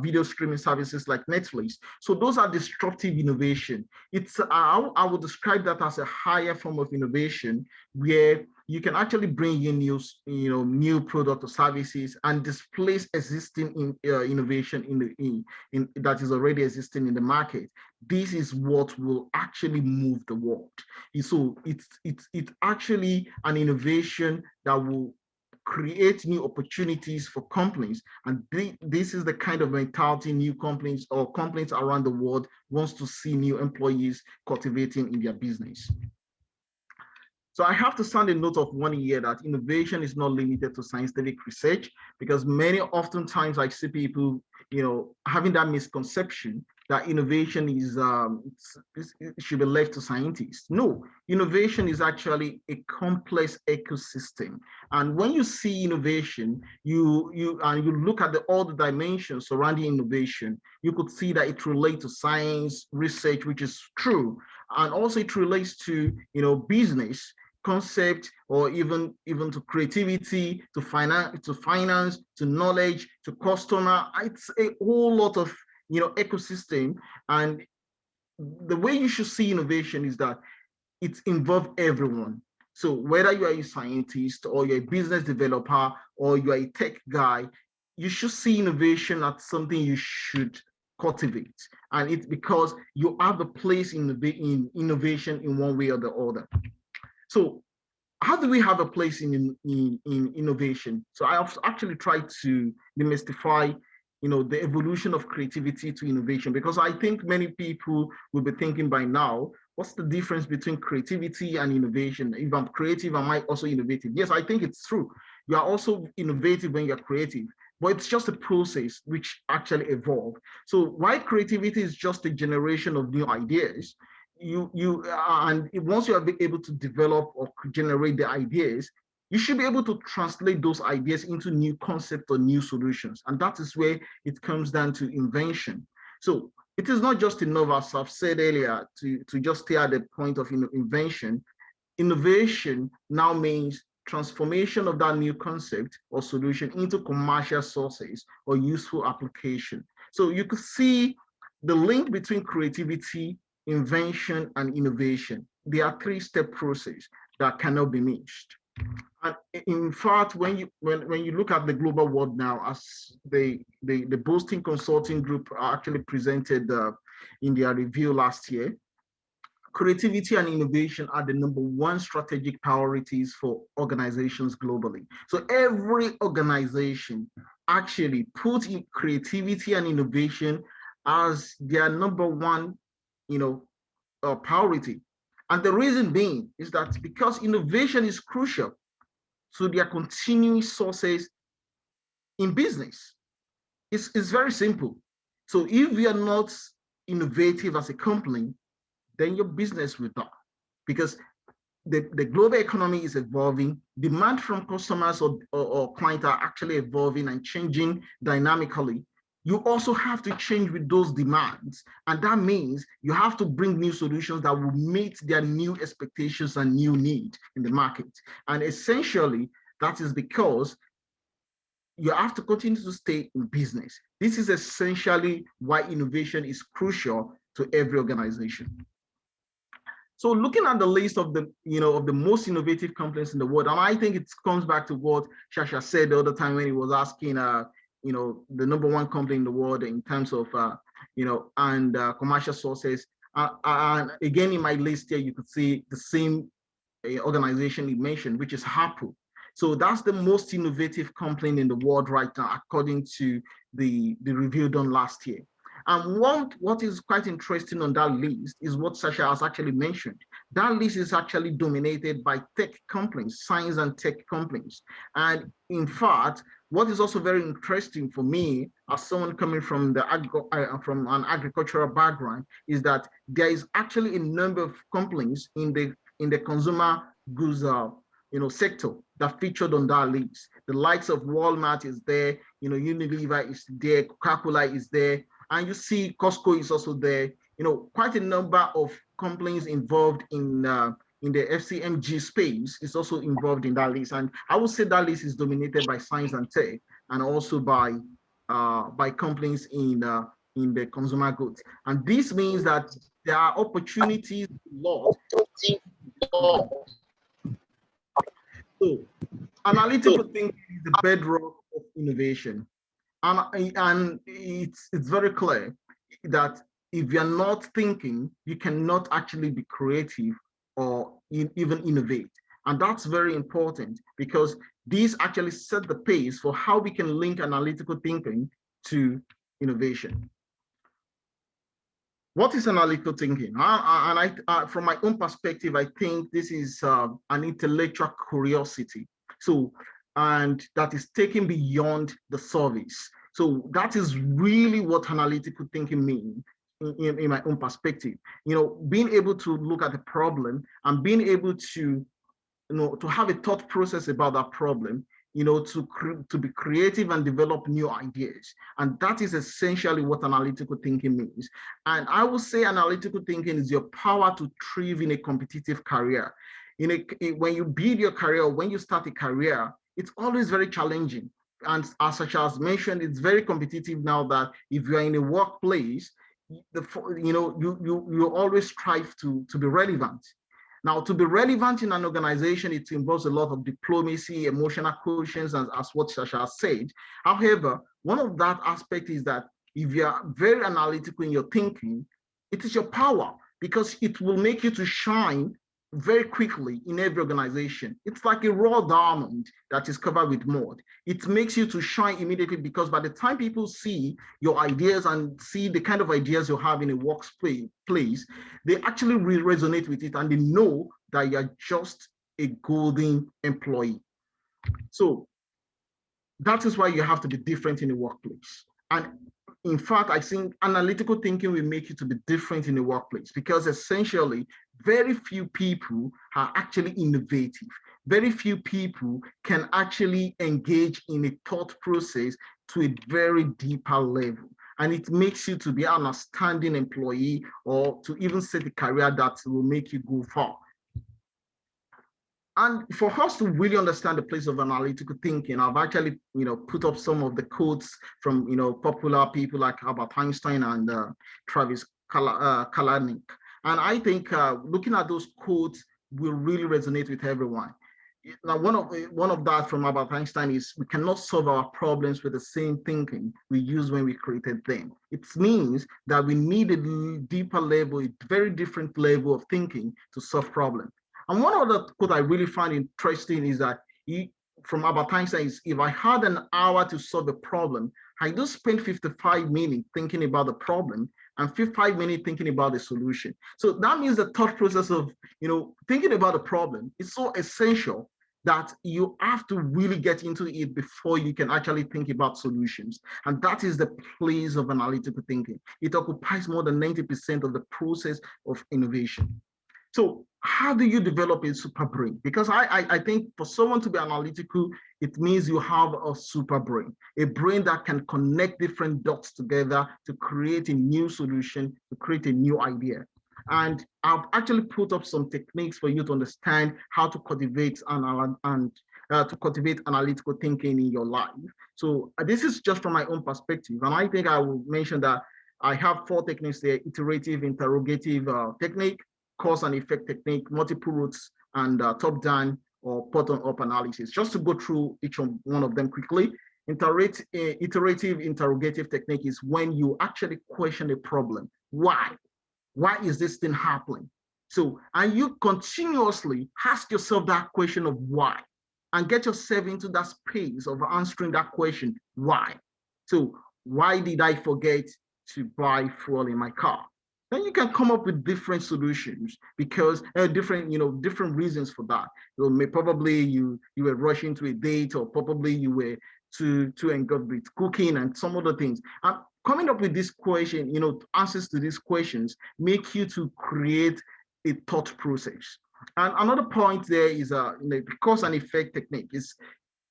video streaming services like Netflix. So those are disruptive innovation. It's I would describe that as a higher form of innovation, where you can actually bring in new product or services and displace existing innovation in that is already existing in the market. This is what will actually move the world. So it's actually an innovation that will create new opportunities for companies, and this is the kind of mentality new companies or companies around the world wants to see new employees cultivating in their business. So I have to sound a note of warning here that innovation is not limited to scientific research, because oftentimes I see people, having that misconception that innovation is it should be left to scientists. No, innovation is actually a complex ecosystem. And when you see innovation, you look at all the dimensions surrounding innovation, you could see that it relates to science, research, which is true. And also it relates to, business concept, or even to creativity, to finance, to knowledge, to customer. It's a whole lot of ecosystem. And the way you should see innovation is that it involves everyone. So whether you are a scientist or you're a business developer or you are a tech guy, you should see innovation as something you should cultivate. And it's because you have a place in innovation in one way or the other. So how do we have a place in innovation? So I have actually tried to demystify the evolution of creativity to innovation, because I think many people will be thinking by now, what's the difference between creativity and innovation? If I'm creative, am I also innovative? Yes, I think it's true. You are also innovative when you're creative, but it's just a process which actually evolved. So while creativity is just a generation of new ideas, and once you are able to develop or generate the ideas, you should be able to translate those ideas into new concepts or new solutions. And that is where it comes down to invention. So it is not just enough, as I've said earlier, to just stay at the point of invention. Innovation now means transformation of that new concept or solution into commercial sources or useful application. So you could see the link between creativity, invention, and innovation. They are three-step process that cannot be missed. And in fact, when you look at the global world now, as the Boston Consulting Group actually presented in their review last year, creativity and innovation are the #1 strategic priorities for organizations globally. So every organization actually puts in creativity and innovation as their #1, priority. And the reason being is that because innovation is crucial to their continuing sources in business. It's very simple. So if you are not innovative as a company, then your business will die, because the global economy is evolving. Demand from customers or clients are actually evolving and changing dynamically. You also have to change with those demands. And that means you have to bring new solutions that will meet their new expectations and new needs in the market. And essentially, that is because you have to continue to stay in business. This is essentially why innovation is crucial to every organization. So looking at the list of the most innovative companies in the world, and I think it comes back to what Shasha said the other time when he was asking, the #1 company in the world in terms of, commercial sources. And again, in my list here, you could see the same organization he mentioned, which is Apple. So that's the most innovative company in the world right now, according to the review done last year. And what is quite interesting on that list is what Sasha has actually mentioned. That list is actually dominated by tech companies, science and tech companies. And in fact, what is also very interesting for me, as someone coming from from an agricultural background, is that there is actually a number of companies in the consumer goods sector that featured on that list. The likes of Walmart is there, Unilever is there, Coca-Cola is there, and you see Costco is also there. Quite a number of companies involved in the FCMG space is also involved in that list. And I would say that list is dominated by science and tech, and also by companies in the consumer goods. And this means that there are opportunities a lot. So analytical thinking is the bedrock of innovation. And it's very clear that if you're not thinking, you cannot actually be creative or even innovate. And that's very important, because these actually set the pace for how we can link analytical thinking to innovation. What is analytical thinking? From my own perspective, I think this is an intellectual curiosity. So, and that is taken beyond the service. So that is really what analytical thinking means in my own perspective. Being able to look at the problem and being able to, to have a thought process about that problem, to be creative and develop new ideas. And that is essentially what analytical thinking means. And I would say analytical thinking is your power to thrive in a competitive career. When you build your career, when you start a career, it's always very challenging. And as such as mentioned, it's very competitive now, that if you're in a workplace, you always strive to be relevant. Now, to be relevant in an organization, it involves a lot of diplomacy, emotional quotient, as what Shasha said. However, one of that aspect is that if you are very analytical in your thinking, it is your power, because it will make you to shine very quickly in every organization. It's like a raw diamond that is covered with mud. It makes you to shine immediately, because by the time people see your ideas and see the kind of ideas you have in a workplace, they actually resonate with it, and they know that you're just a golden employee. So that is why you have to be different in the workplace. And in fact, I think analytical thinking will make you to be different in the workplace, because essentially very few people are actually innovative. Very few people can actually engage in a thought process to a very deeper level. And it makes you to be an outstanding employee, or to even set a career that will make you go far. And for us to really understand the place of analytical thinking, I've actually, put up some of the quotes from, popular people like Albert Einstein and Travis Kalanick. And I think looking at those quotes will really resonate with everyone. Now, one of that from Albert Einstein is, we cannot solve our problems with the same thinking we used when we created them. It means that we need a deeper level, a very different level of thinking to solve problems. And one other quote I really find interesting is that from Albert Einstein is, if I had an hour to solve a problem, I do spend 55 minutes thinking about the problem and 55 minutes thinking about the solution. So that means the thought process of, thinking about the problem is so essential that you have to really get into it before you can actually think about solutions. And that is the place of analytical thinking. It occupies more than 90% of the process of innovation. So how do you develop a super brain? Because I think for someone to be analytical, it means you have a super brain, a brain that can connect different dots together to create a new solution, to create a new idea. And I've actually put up some techniques for you to understand how to cultivate analytical thinking in your life. So this is just from my own perspective. And I think I will mention that I have 4 techniques there: iterative, interrogative technique, cause and effect technique, multiple routes, and top-down or bottom-up analysis. Just to go through each one of them quickly. Iterative interrogative technique is when you actually question a problem. Why? Why is this thing happening? So, and you continuously ask yourself that question of why, and get yourself into that space of answering that question, why? So, why did I forget to buy fuel in my car? Then you can come up with different solutions, because different reasons for that. Probably you were rushing to a date, or probably you were too engulfed with cooking and some other things. And coming up with this question, answers to these questions make you to create a thought process. And another point there is the cause and effect technique. Is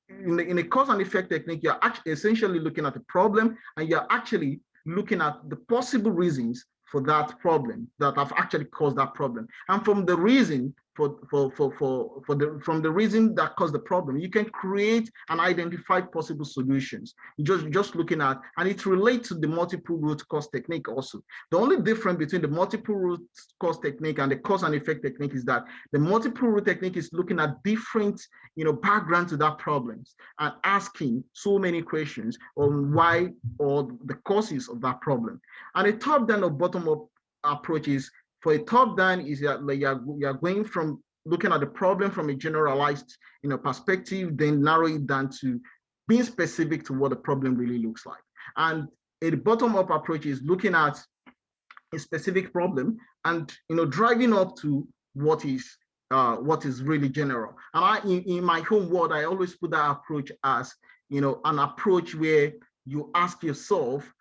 in a cause and effect technique, you're actually essentially looking at the problem, and you're actually looking at the possible reasons for that problem that have actually caused that problem. And from the reason from the reason that caused the problem, you can create and identify possible solutions. Just looking at, and it relates to the multiple root cause technique also. The only difference between the multiple root cause technique and the cause and effect technique is that the multiple root technique is looking at different, background to that problems and asking so many questions on why or the causes of that problem. And a top-down or bottom-up approach is, for a top-down, is you're going from looking at the problem from a generalized perspective, then narrow it down to being specific to what the problem really looks like. And a bottom-up approach is looking at a specific problem and driving up to what is really general. And in my home world, I always put that approach as an approach where you ask yourself,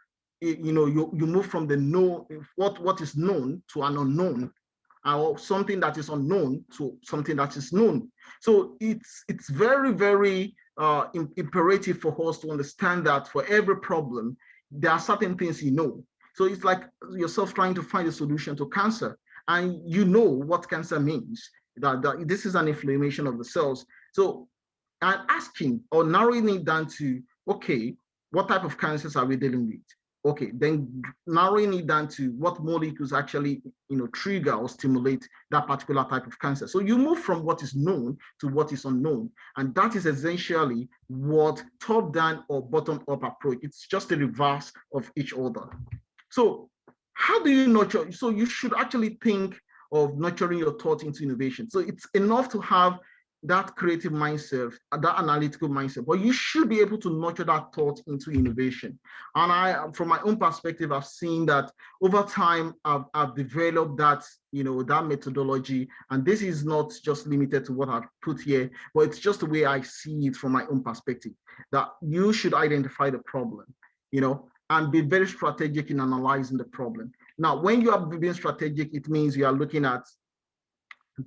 you move from the known, what is known, to an unknown, or something that is unknown to something that is known. So it's very, very imperative for us to understand that for every problem, there are certain things So it's like yourself trying to find a solution to cancer, and what cancer means, that this is an inflammation of the cells. So and asking or narrowing it down to, okay, what type of cancers are we dealing with? Okay, then narrowing it down to what molecules actually, trigger or stimulate that particular type of cancer. So you move from what is known to what is unknown. And that is essentially what top-down or bottom-up approach. It's just a reverse of each other. So how do you nurture? So you should actually think of nurturing your thought into innovation. So it's enough to have that creative mindset, that analytical mindset, but you should be able to nurture that thought into innovation. And from my own perspective, I've seen that over time, I've developed that, that methodology. And this is not just limited to what I've put here, but it's just the way I see it from my own perspective, that you should identify the problem, and be very strategic in analyzing the problem. Now, when you are being strategic, it means you are looking at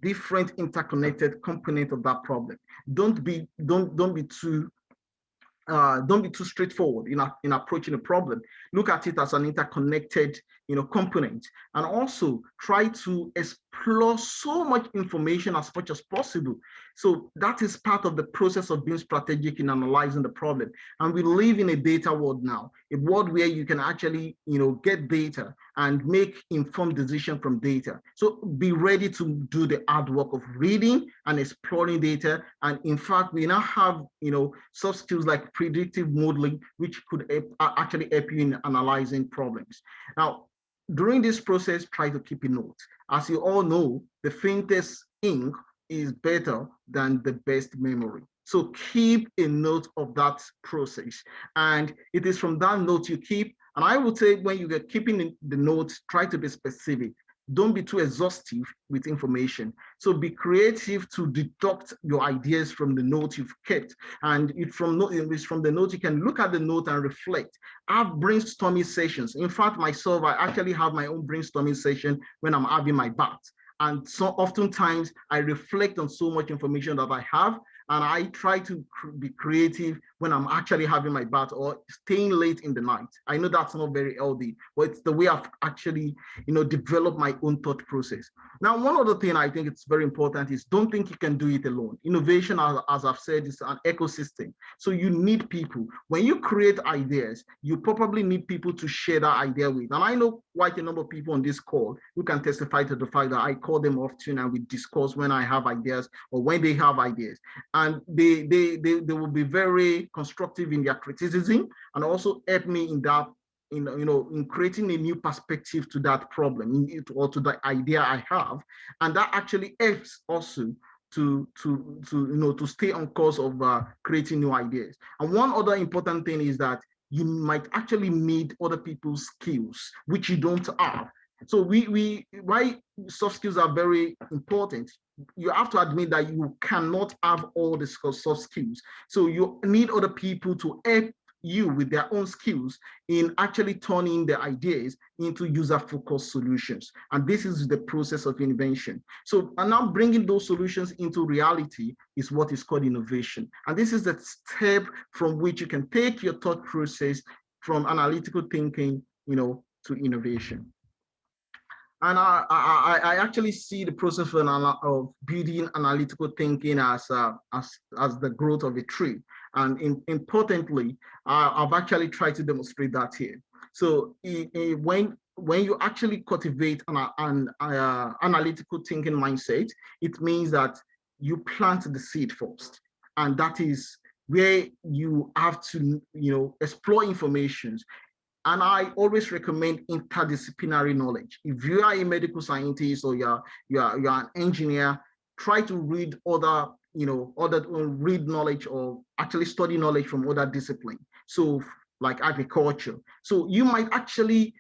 different interconnected components of that problem. Don't be too straightforward in approaching a problem. Look at it as an interconnected, component, and also try to explore so much information as much as possible. So that is part of the process of being strategic in analyzing the problem. And we live in a data world now, a world where you can actually, get data and make informed decisions from data. So be ready to do the hard work of reading and exploring data. And in fact, we now have, soft skills like predictive modeling, which could actually help you in analyzing problems. Now, during this process, try to keep a note. As you all know, the faintest ink is better than the best memory. So keep a note of that process. And it is from that note you keep. And I would say when you get keeping the notes, try to be specific. Don't be too exhaustive with information. So be creative to deduct your ideas from the notes you've kept. And from the note, you can look at the note and reflect. Have brainstorming sessions. In fact, myself, I actually have my own brainstorming session when I'm having my bath. And so oftentimes I reflect on so much information that I have, and I try to be creative when I'm actually having my bath or staying late in the night. I know that's not very healthy, but it's the way I've actually, developed my own thought process. Now, one other thing I think it's very important is don't think you can do it alone. Innovation, as I've said, is an ecosystem. So you need people. When you create ideas, you probably need people to share that idea with. And I know quite a number of people on this call who can testify to the fact that I call them often and we discuss when I have ideas or when they have ideas. And they will be very constructive in their criticism and also help me in that, in creating a new perspective to that problem or to the idea I have. And that actually helps also to stay on course of creating new ideas. And one other important thing is that you might actually need other people's skills, which you don't have. So why soft skills are very important. You have to admit that you cannot have all the soft skills. So you need other people to help you with their own skills in actually turning the ideas into user-focused solutions. And this is the process of invention. So, and now bringing those solutions into reality is what is called innovation. And this is the step from which you can take your thought process from analytical thinking, to innovation. And I actually see the process of building analytical thinking as the growth of a tree. And importantly, I've actually tried to demonstrate that here. So when you actually cultivate an analytical thinking mindset, it means that you plant the seed first. And that is where you have to, explore information. And I always recommend interdisciplinary knowledge. If you are a medical scientist or you're an engineer, try to read read knowledge or actually study knowledge from other disciplines. So like agriculture. So you might actually,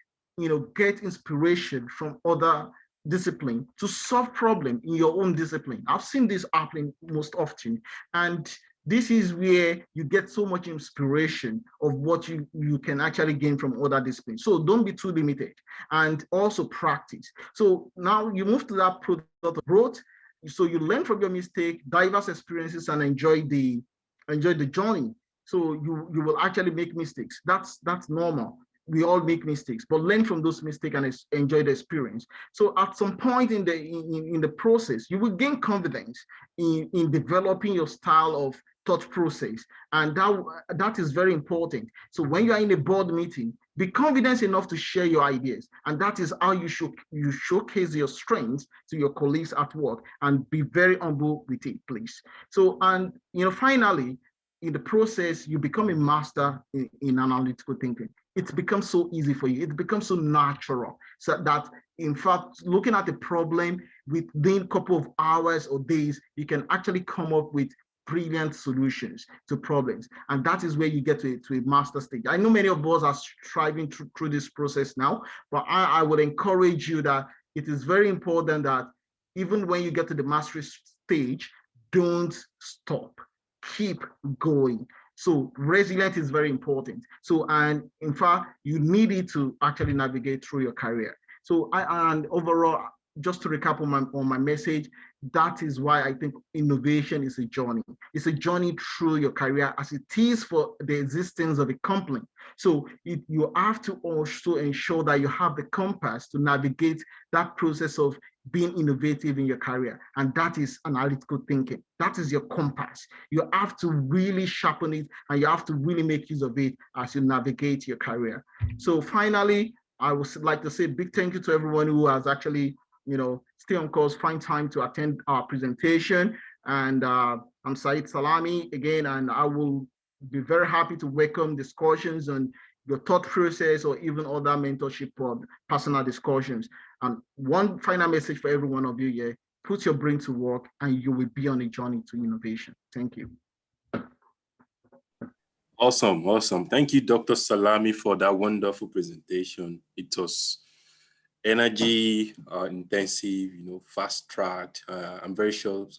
get inspiration from other discipline to solve problem in your own discipline. I've seen this happening most often. And this is where you get so much inspiration of what you can actually gain from other disciplines. So don't be too limited, and also practice. So now you move to that product of growth. So you learn from your mistake, diverse experiences, and enjoy the journey. So you will actually make mistakes. That's normal. We all make mistakes, but learn from those mistakes and enjoy the experience. So at some point in the process, you will gain confidence in developing your style of thought process. And that is very important. So when you are in a board meeting, be confident enough to share your ideas. And that is how you showcase your strengths to your colleagues at work, and be very humble with it, please. So, and finally, in the process, you become a master in analytical thinking. it becomes so easy for you. It becomes so natural, so that in fact, looking at the problem within a couple of hours or days, you can actually come up with brilliant solutions to problems. And that is where you get to a master stage. I know many of us are striving through this process now, but I would encourage you that it is very important that even when you get to the mastery stage, don't stop, keep going. So resilience is very important. So, and in fact, you need it to actually navigate through your career. So and overall, just to recap on my message, that is why I think innovation is a journey. It's a journey through your career, as it is for the existence of a company. So you have to also ensure that you have the compass to navigate that process of being innovative in your career. And that is analytical thinking. That is your compass. You have to really sharpen it, and you have to really make use of it as you navigate your career. So finally, I would like to say a big thank you to everyone who has actually, stay on course, find time to attend our presentation. And I'm Said Salami again, and I will be very happy to welcome discussions on your thought process or even other mentorship or personal discussions. And one final message for every one of you here: put your brain to work and you will be on a journey to innovation. Thank you. Awesome. Thank you, Dr. Salami, for that wonderful presentation. It was energy intensive, fast-tracked. I'm very sure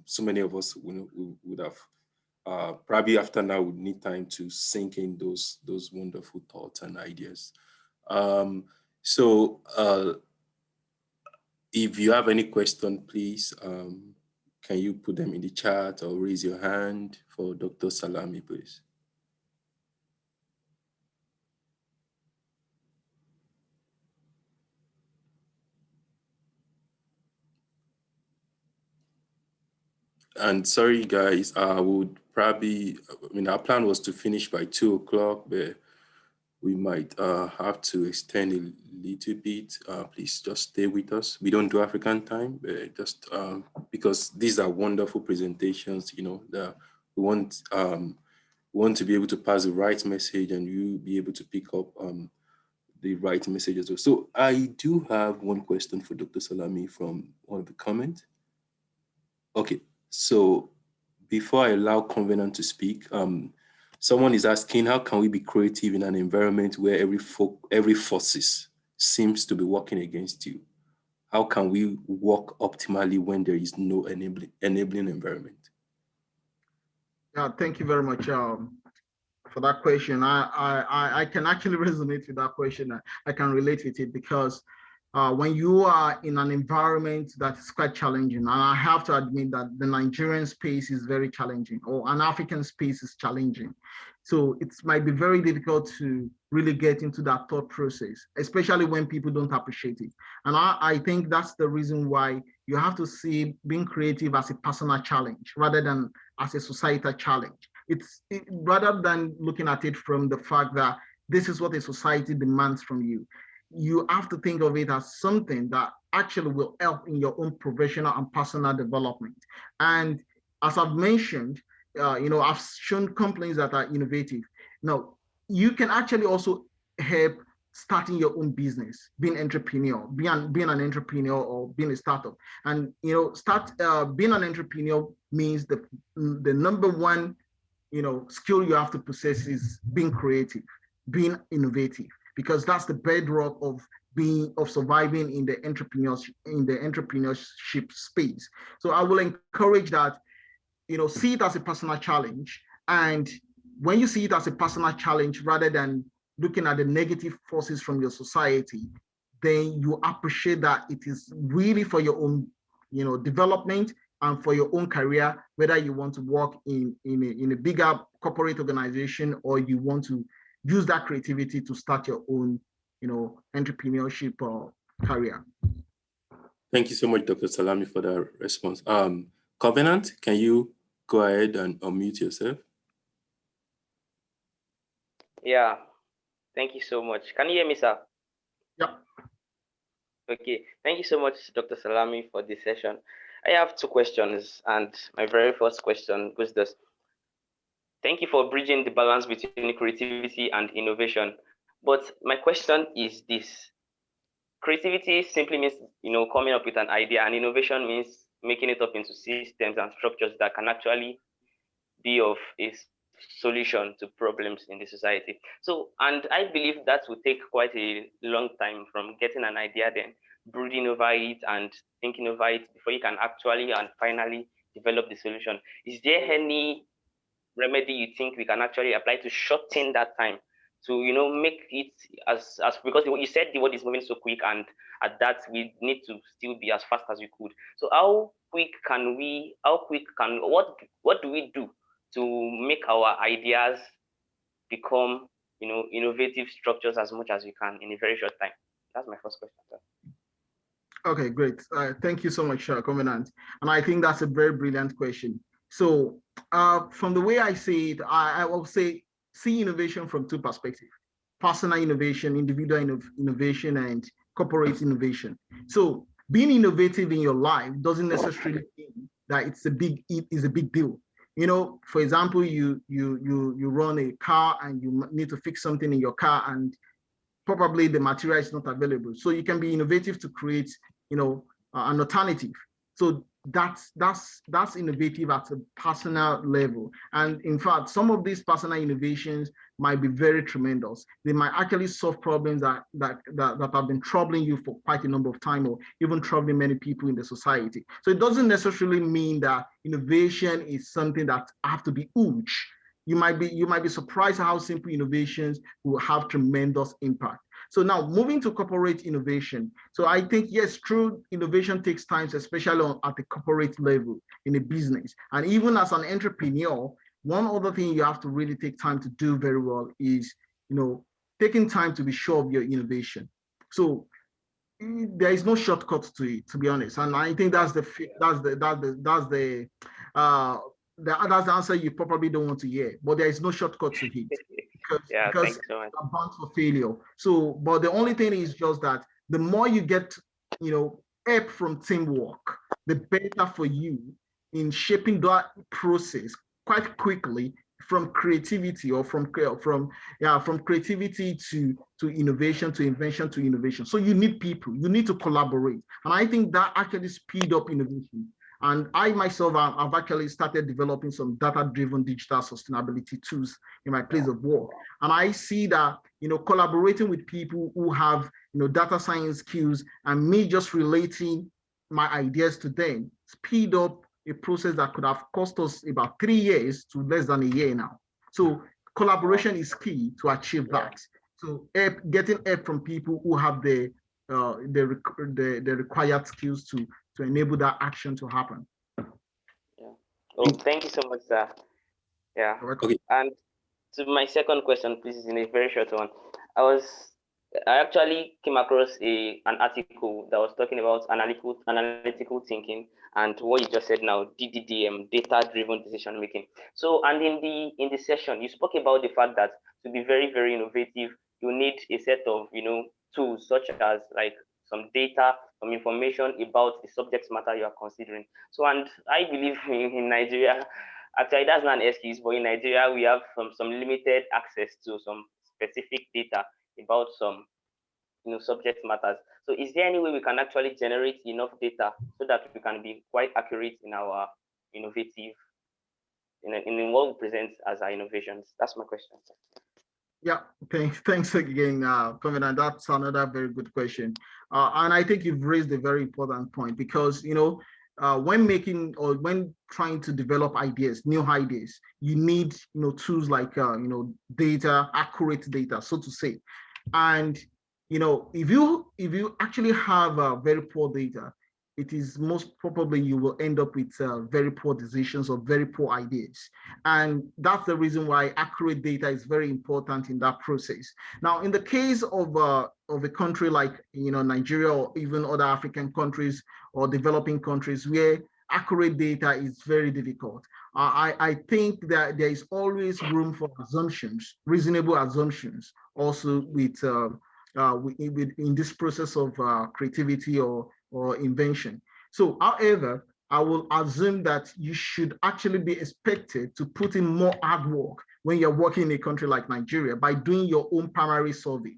so many of us would have probably after now would need time to sink in those wonderful thoughts and ideas. So if you have any question, please, can you put them in the chat or raise your hand for Dr. Salami, please? And sorry, guys, our plan was to finish by 2 o'clock, but we might have to extend a little bit. Please just stay with us. We don't do African time, but just because these are wonderful presentations, that we want to be able to pass the right message and you be able to pick up the right message as well. So I do have one question for Dr. Salami from one of the comments. Okay. So before I allow Covenant to speak, someone is asking, how can we be creative in an environment where every forces seems to be working against you? How can we work optimally when there is no enabling environment? Yeah, thank you very much for that question. I can actually resonate with that question. I can relate with it because when you are in an environment that is quite challenging, and I have to admit that the Nigerian space is very challenging, or an African space is challenging. So it might be very difficult to really get into that thought process, especially when people don't appreciate it. And I think that's the reason why you have to see being creative as a personal challenge rather than as a societal challenge. Rather than looking at it from the fact that this is what a society demands from you, you have to think of it as something that actually will help in your own professional and personal development. And as I've mentioned, I've shown companies that are innovative. Now, you can actually also help starting your own business, being an entrepreneur, being an entrepreneur or being a startup. And being an entrepreneur means the number one skill you have to possess is being creative, being innovative, because that's the bedrock of surviving in the entrepreneurship space. So I will encourage that, see it as a personal challenge. And when you see it as a personal challenge, rather than looking at the negative forces from your society, then you appreciate that it is really for your own, development and for your own career, whether you want to work in a bigger corporate organization or you want to use that creativity to start your own, entrepreneurship or career. Thank you so much, Dr. Salami, for that response. Covenant, can you go ahead and unmute yourself? Yeah, thank you so much. Can you hear me, sir? Yeah. Okay, thank you so much, Dr. Salami, for this session. I have 2 questions, and my very first question goes this. Thank you for bridging the balance between creativity and innovation. But my question is this. Creativity simply means, coming up with an idea, and innovation means making it up into systems and structures that can actually be of a solution to problems in the society. So, and I believe that will take quite a long time from getting an idea, then brooding over it and thinking over it before you can actually and finally develop the solution. Is there any remedy you think we can actually apply to shorten that time, to make it as because you said the world is moving so quick, and at that we need to still be as fast as we could. So what do we do to make our ideas become innovative structures as much as we can in a very short time? That's my first question, sir. Okay, great. Thank you so much, Covenant. And I think that's a very brilliant question. So from the way I see it, I will see innovation from two perspectives: personal innovation, individual innovation, and corporate innovation. So being innovative in your life doesn't necessarily mean that it is a big deal. For example, you run a car and you need to fix something in your car, and probably the material is not available. So you can be innovative to create, an alternative. So that's innovative at a personal level. And in fact, some of these personal innovations might be very tremendous. They might actually solve problems that have been troubling you for quite a number of time, or even troubling many people in the society. So it doesn't necessarily mean that innovation is something that have to be huge. You might be surprised how simple innovations will have tremendous impact. So now moving to corporate innovation. So I think, yes, true, innovation takes time, especially at the corporate level in a business. And even as an entrepreneur, one other thing you have to really take time to do very well is, taking time to be sure of your innovation. So there is no shortcut to it, to be honest. And I think that's the answer you probably don't want to hear, but there is no shortcut to it because you're bound for failure. So, but the only thing is just that the more you get, help from teamwork, the better for you in shaping that process quite quickly from creativity, or from creativity to innovation, to invention, to innovation. So you need people, you need to collaborate. And I think that actually speed up innovation. And I myself have actually started developing some data-driven digital sustainability tools in my place of work. And I see that, collaborating with people who have, data science skills, and me just relating my ideas to them, speed up a process that could have cost us about 3 years to less than a year now. So collaboration is key to achieve that. So getting help from people who have the required skills to enable that action to happen. Yeah. Oh, thank you so much, sir. Yeah. Okay. And to my second question, please, in a very short one. I actually came across an article that was talking about analytical thinking, and what you just said now, DDDM, data-driven decision making. So, and in the session, you spoke about the fact that to be very, very innovative, you need a set of tools such as like some data, some information about the subject matter you are considering. So, and I believe in Nigeria, actually that's not an excuse, but in Nigeria we have some limited access to some specific data about some subject matters. So is there any way we can actually generate enough data so that we can be quite accurate in our innovative, in what we present as our innovations? That's my question. Yeah, thanks again, Covenant. That's another very good question. And I think you've raised a very important point, because, when making or when trying to develop ideas, new ideas, you need, tools like, data, accurate data, so to say. And, if you actually have very poor data, it is most probably you will end up with very poor decisions or very poor ideas. And that's the reason why accurate data is very important in that process. Now, in the case of a country like, Nigeria, or even other African countries or developing countries where accurate data is very difficult, I think that there is always room for assumptions, reasonable assumptions, also in this process of creativity or invention. So, however, I will assume that you should actually be expected to put in more hard work when you're working in a country like Nigeria by doing your own primary survey.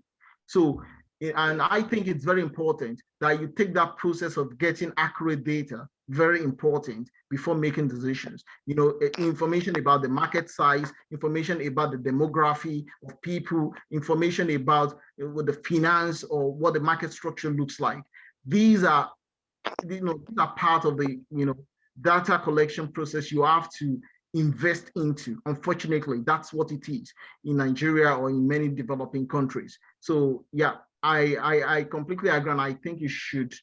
So, and I think it's very important that you take that process of getting accurate data, very important, before making decisions. You know, information about the market size, information about the demography of people, information about the finance or what the market structure looks like. These are, these are part of the, data collection process you have to invest into. Unfortunately, that's what it is in Nigeria or in many developing countries. So yeah, I completely agree, and I think you should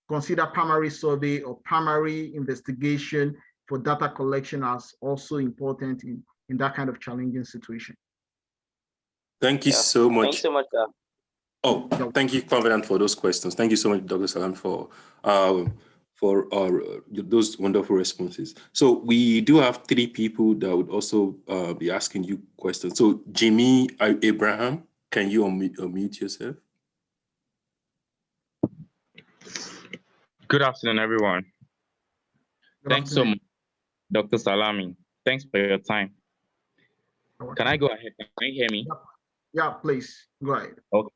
consider primary survey or primary investigation for data collection as also important in that kind of challenging situation. Thank you so much. Thanks so much. Oh, thank you, Covenant, for those questions. Thank you so much, Dr. Salam, for those wonderful responses. So we do have 3 people that would also be asking you questions. So Jimmy Abraham, can you unmute yourself? Good afternoon, everyone. Thanks so much, Dr. Salami. Thanks for your time. Can I go ahead? Can you hear me? Yeah, please, go ahead. Okay.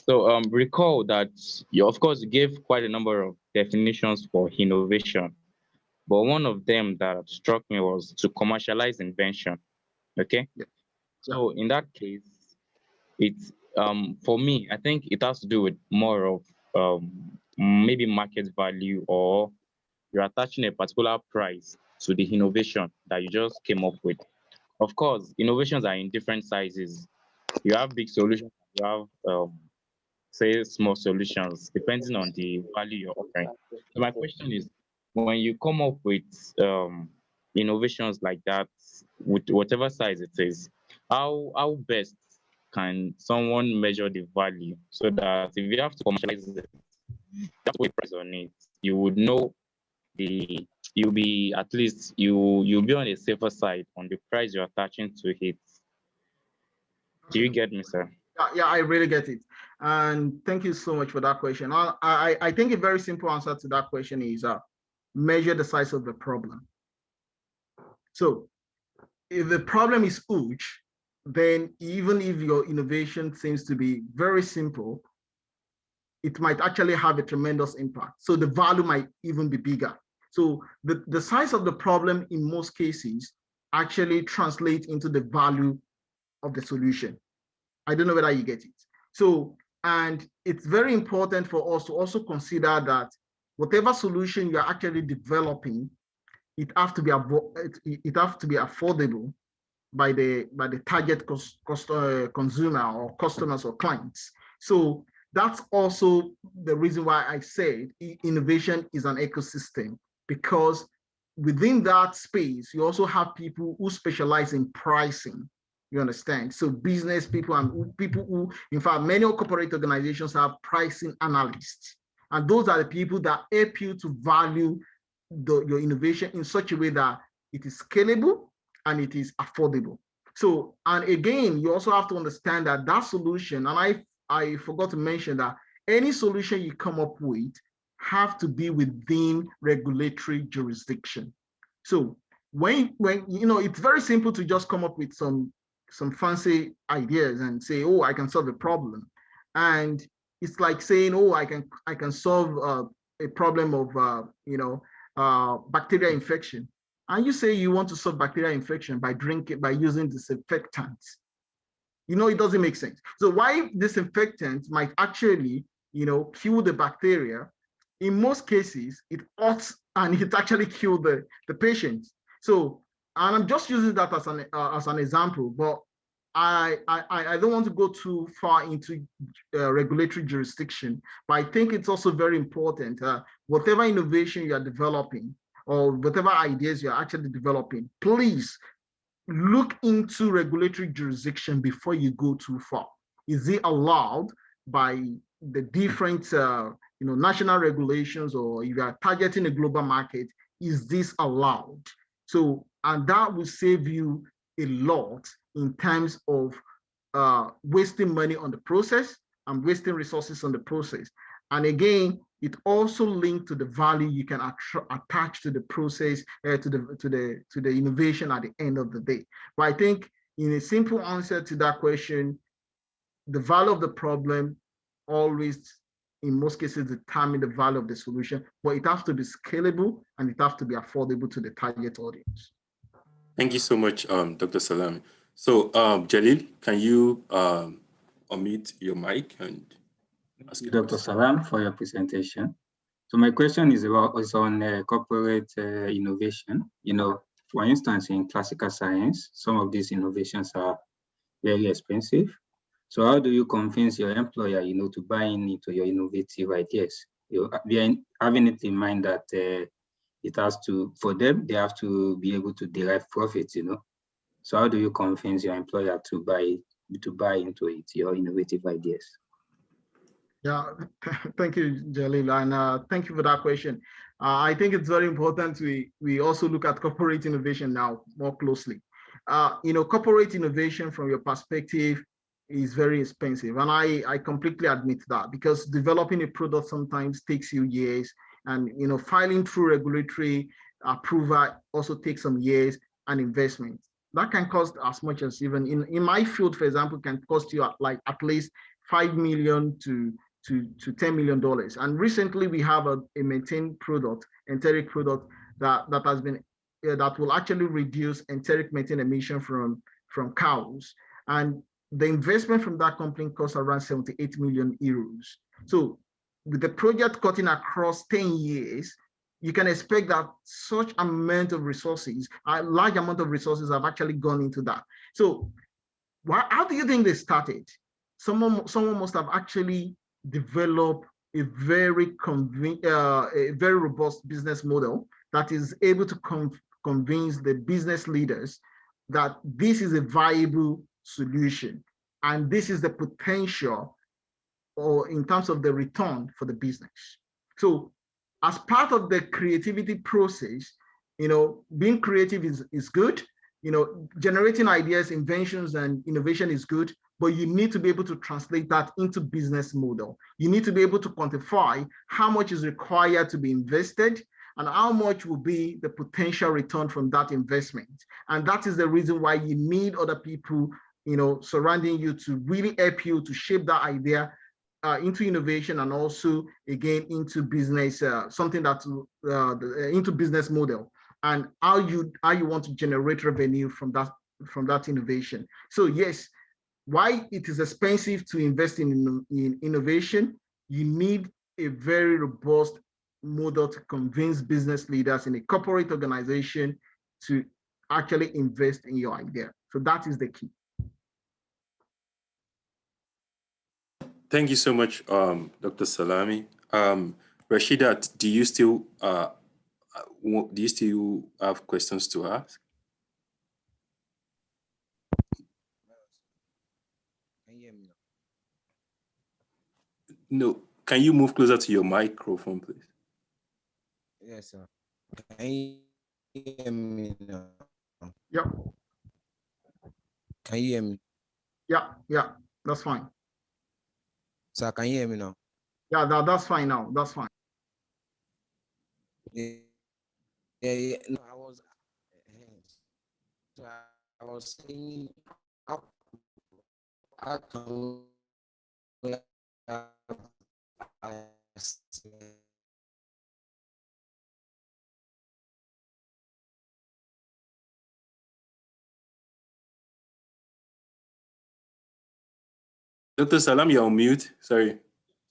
So recall that you, of course, gave quite a number of definitions for innovation, but one of them that struck me was to commercialize invention. Okay. Yeah. So in that case, it's for me, I think it has to do with more of maybe market value, or you're attaching a particular price to the innovation that you just came up with. Of course, innovations are in different sizes. You have big solutions, you have say small solutions, depending on the value you're offering. So my question is, when you come up with innovations like that, with whatever size it is, how best can someone measure the value, so that if you have to commercialize it, you have to put a price on it, you would know you'll be on a safer side on the price you're attaching to it. Do you get me, sir? Yeah, I really get it. And thank you so much for that question. I think a very simple answer to that question is measure the size of the problem. So if the problem is huge, then even if your innovation seems to be very simple, it might actually have a tremendous impact. So the value might even be bigger. So the size of the problem in most cases actually translates into the value of the solution. I don't know whether you get it. So, and it's very important for us to also consider that whatever solution you're actually developing, it has to be affordable by the target consumer or customers or clients. So that's also the reason why I said innovation is an ecosystem, because within that space, you also have people who specialize in pricing. You understand? So business people and people who, in fact, many corporate organizations have pricing analysts. And those are the people that help you to value your innovation in such a way that it is scalable and it is affordable. So, and again, you also have to understand that that solution, and I forgot to mention that any solution you come up with have to be within regulatory jurisdiction. So when it's very simple to just come up with some fancy ideas and say, oh, I can solve a problem. And it's like saying, oh, I can solve a problem of bacterial infection. And you say you want to solve bacterial infection by using disinfectants. It doesn't make sense. So why disinfectants might actually, kill the bacteria, in most cases, it hurts and it actually kills the patient. So, and I'm just using that as an example, but I don't want to go too far into regulatory jurisdiction, but I think it's also very important. Whatever innovation you are developing or whatever ideas you're actually developing, please look into regulatory jurisdiction before you go too far. Is it allowed by the different national regulations, or if you are targeting a global market, is this allowed? So, and that will save you a lot in terms of wasting money on the process and wasting resources on the process. And again, it also linked to the value you can attach to the process, to the innovation at the end of the day. But I think in a simple answer to that question, the value of the problem always, in most cases, determine the value of the solution, but it has to be scalable and it has to be affordable to the target audience. Thank you so much, Dr. Salami. So, Jalil, can you unmute your mic and ask your Dr. question? Salam, for your presentation. So my question is on corporate innovation. You know, for instance, in classical science, some of these innovations are very expensive. So how do you convince your employer, you know, to buy into your innovative ideas? You having it in mind that it has to, for them, they have to be able to derive profits, you know. So how do you convince your employer to buy into it, your innovative ideas? Yeah, thank you, Jalil, and thank you for that question. I think it's very important we also look at corporate innovation now more closely. You know, corporate innovation from your perspective is very expensive, and I completely admit that, because developing a product sometimes takes you years, and you know, filing through regulatory approval also takes some years and investment. That can cost as much as, even in my field, for example, can cost you at least 5 million to $10 million. And recently we have a maintained product, enteric product that has been that will actually reduce enteric methane emission from cows. And the investment from that company costs around 78 million euros. So with the project cutting across 10 years, you can expect that such amount of resources, a large amount of resources have actually gone into that. So how do you think they started? Someone must have actually develop a very robust business model that is able to convince the business leaders that this is a viable solution and this is the potential, or in terms of the return for the business. So as part of the creativity process, you know, being creative is good. You know, generating ideas, inventions, and innovation is good, but you need to be able to translate that into business model. You need to be able to quantify how much is required to be invested and how much will be the potential return from that investment. And that is the reason why you need other people, you know, surrounding you to really help you to shape that idea into innovation, and also again into business, something that's into business model, and how you want to generate revenue from that innovation. So yes, why it is expensive to invest in innovation, you need a very robust model to convince business leaders in a corporate organization to actually invest in your idea. So that is the key. Thank you so much, Dr. Salami. Rashidat, do you still have questions to ask? Can you hear me now? No. Can you move closer to your microphone, please? Yes, sir. Can you hear me now? Yeah. Can you hear me? Yeah, that's fine. Sir, can you hear me now? Yeah, that's fine now. That's fine. Yeah. No, I was saying, how can we Dr. Salam, you're on mute. Sorry.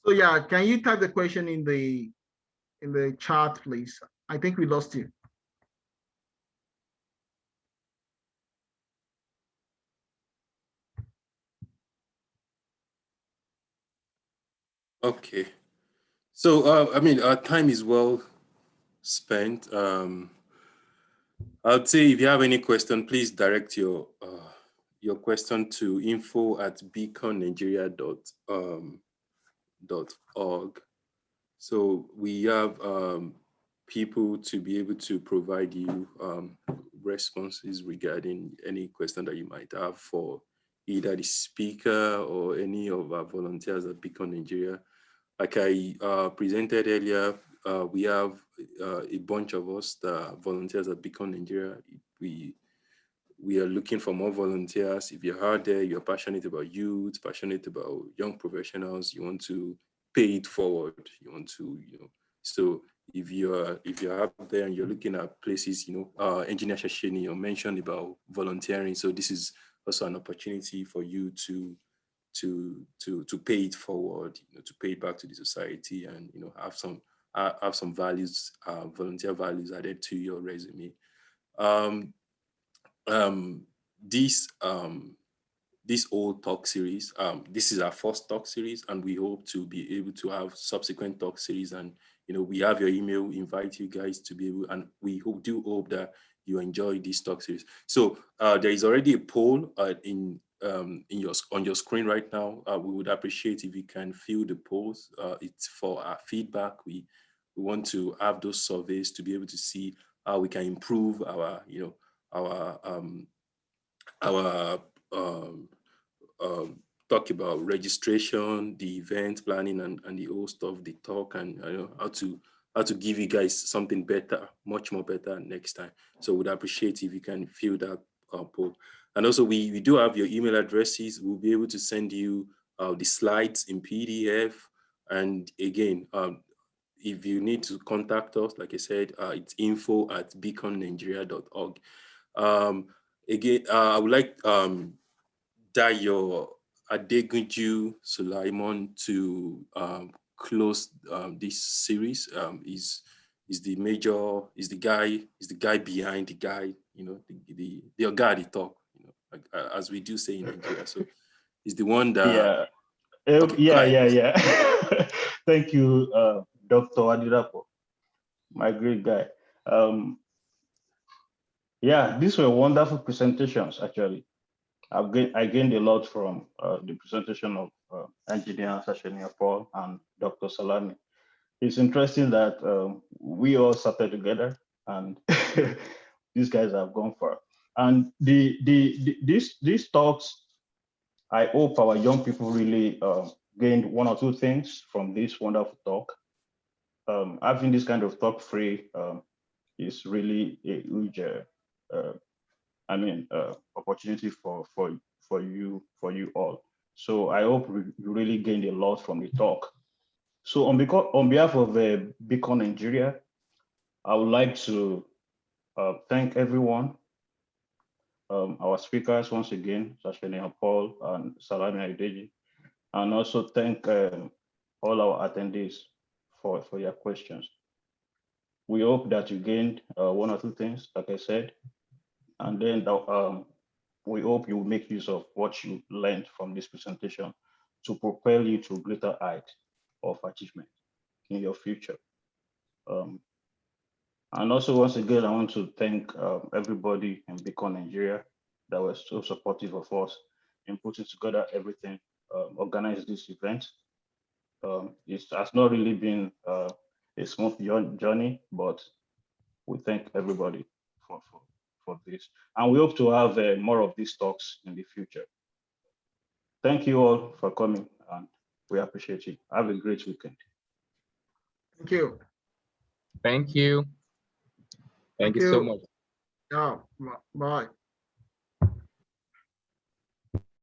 So yeah, can you type the question in the chat, please? I think we lost you. Okay. So, I mean, our time is well spent. I'd say if you have any question, please direct your question to info@beaconnigeria.org. So we have people to be able to provide you responses regarding any question that you might have for either the speaker or any of our volunteers at Beacon Nigeria. Like I presented earlier, we have a bunch of us that are volunteers at Beacon Nigeria. We we are looking for more volunteers. If you're out there, you're passionate about youth, passionate about young professionals, you want to pay it forward. You want to, so if you're out there and you're looking at places, Engineer Shashini, mentioned about volunteering. So this is also an opportunity for you to pay it forward, to pay it back to the society, and have some values, volunteer values added to your resume. This old talk series, this is our first talk series, and we hope to be able to have subsequent talk series. And we have your email. We invite you guys to be able, and we do hope that you enjoy this talk series. So there is already a poll on your screen right now. We would appreciate if you can fill the polls. It's for our feedback. We want to have those surveys to be able to see how we can improve our talk about registration, the event planning, and the whole stuff, the talk, and how to give you guys something better, much more better next time. So we'd appreciate if you can fill that poll. And also we do have your email addresses. We'll be able to send you the slides in PDF. And again, if you need to contact us, like I said, it's info@beaconnigeria.org. Again, I would like Dayo Adegunju Sulaimon to close this series. Is the guy behind the guy, the guy the talk, as we do say in Nigeria. So he's the one that yeah. Thank you, Dr. Adirapo, my great guy. Yeah, these were wonderful presentations, actually. I gained a lot from the presentation of Engineer Sashenia Paul and Dr. Salami. It's interesting that we all started together, and these guys have gone far. And these talks, I hope our young people really gained one or two things from this wonderful talk. Having this kind of talk free is really a huge opportunity for you all. So I hope you really gained a lot from the talk. So on behalf of Beacon Nigeria, I would like to thank everyone, our speakers once again, Sashenia Paul and Salami Aideji, and also thank all our attendees for your questions. We hope that you gained one or two things, like I said, and then we hope you will make use of what you learned from this presentation to propel you to greater heights of achievement in your future. And also, once again, I want to thank everybody in Beacon Nigeria that was so supportive of us in putting together everything, organize this event. It has not really been a smooth journey, but we thank everybody for this. And we hope to have more of these talks in the future. Thank you all for coming, and we appreciate you. Have a great weekend. Thank you. Thank you. Thank you so much. Yeah, bye.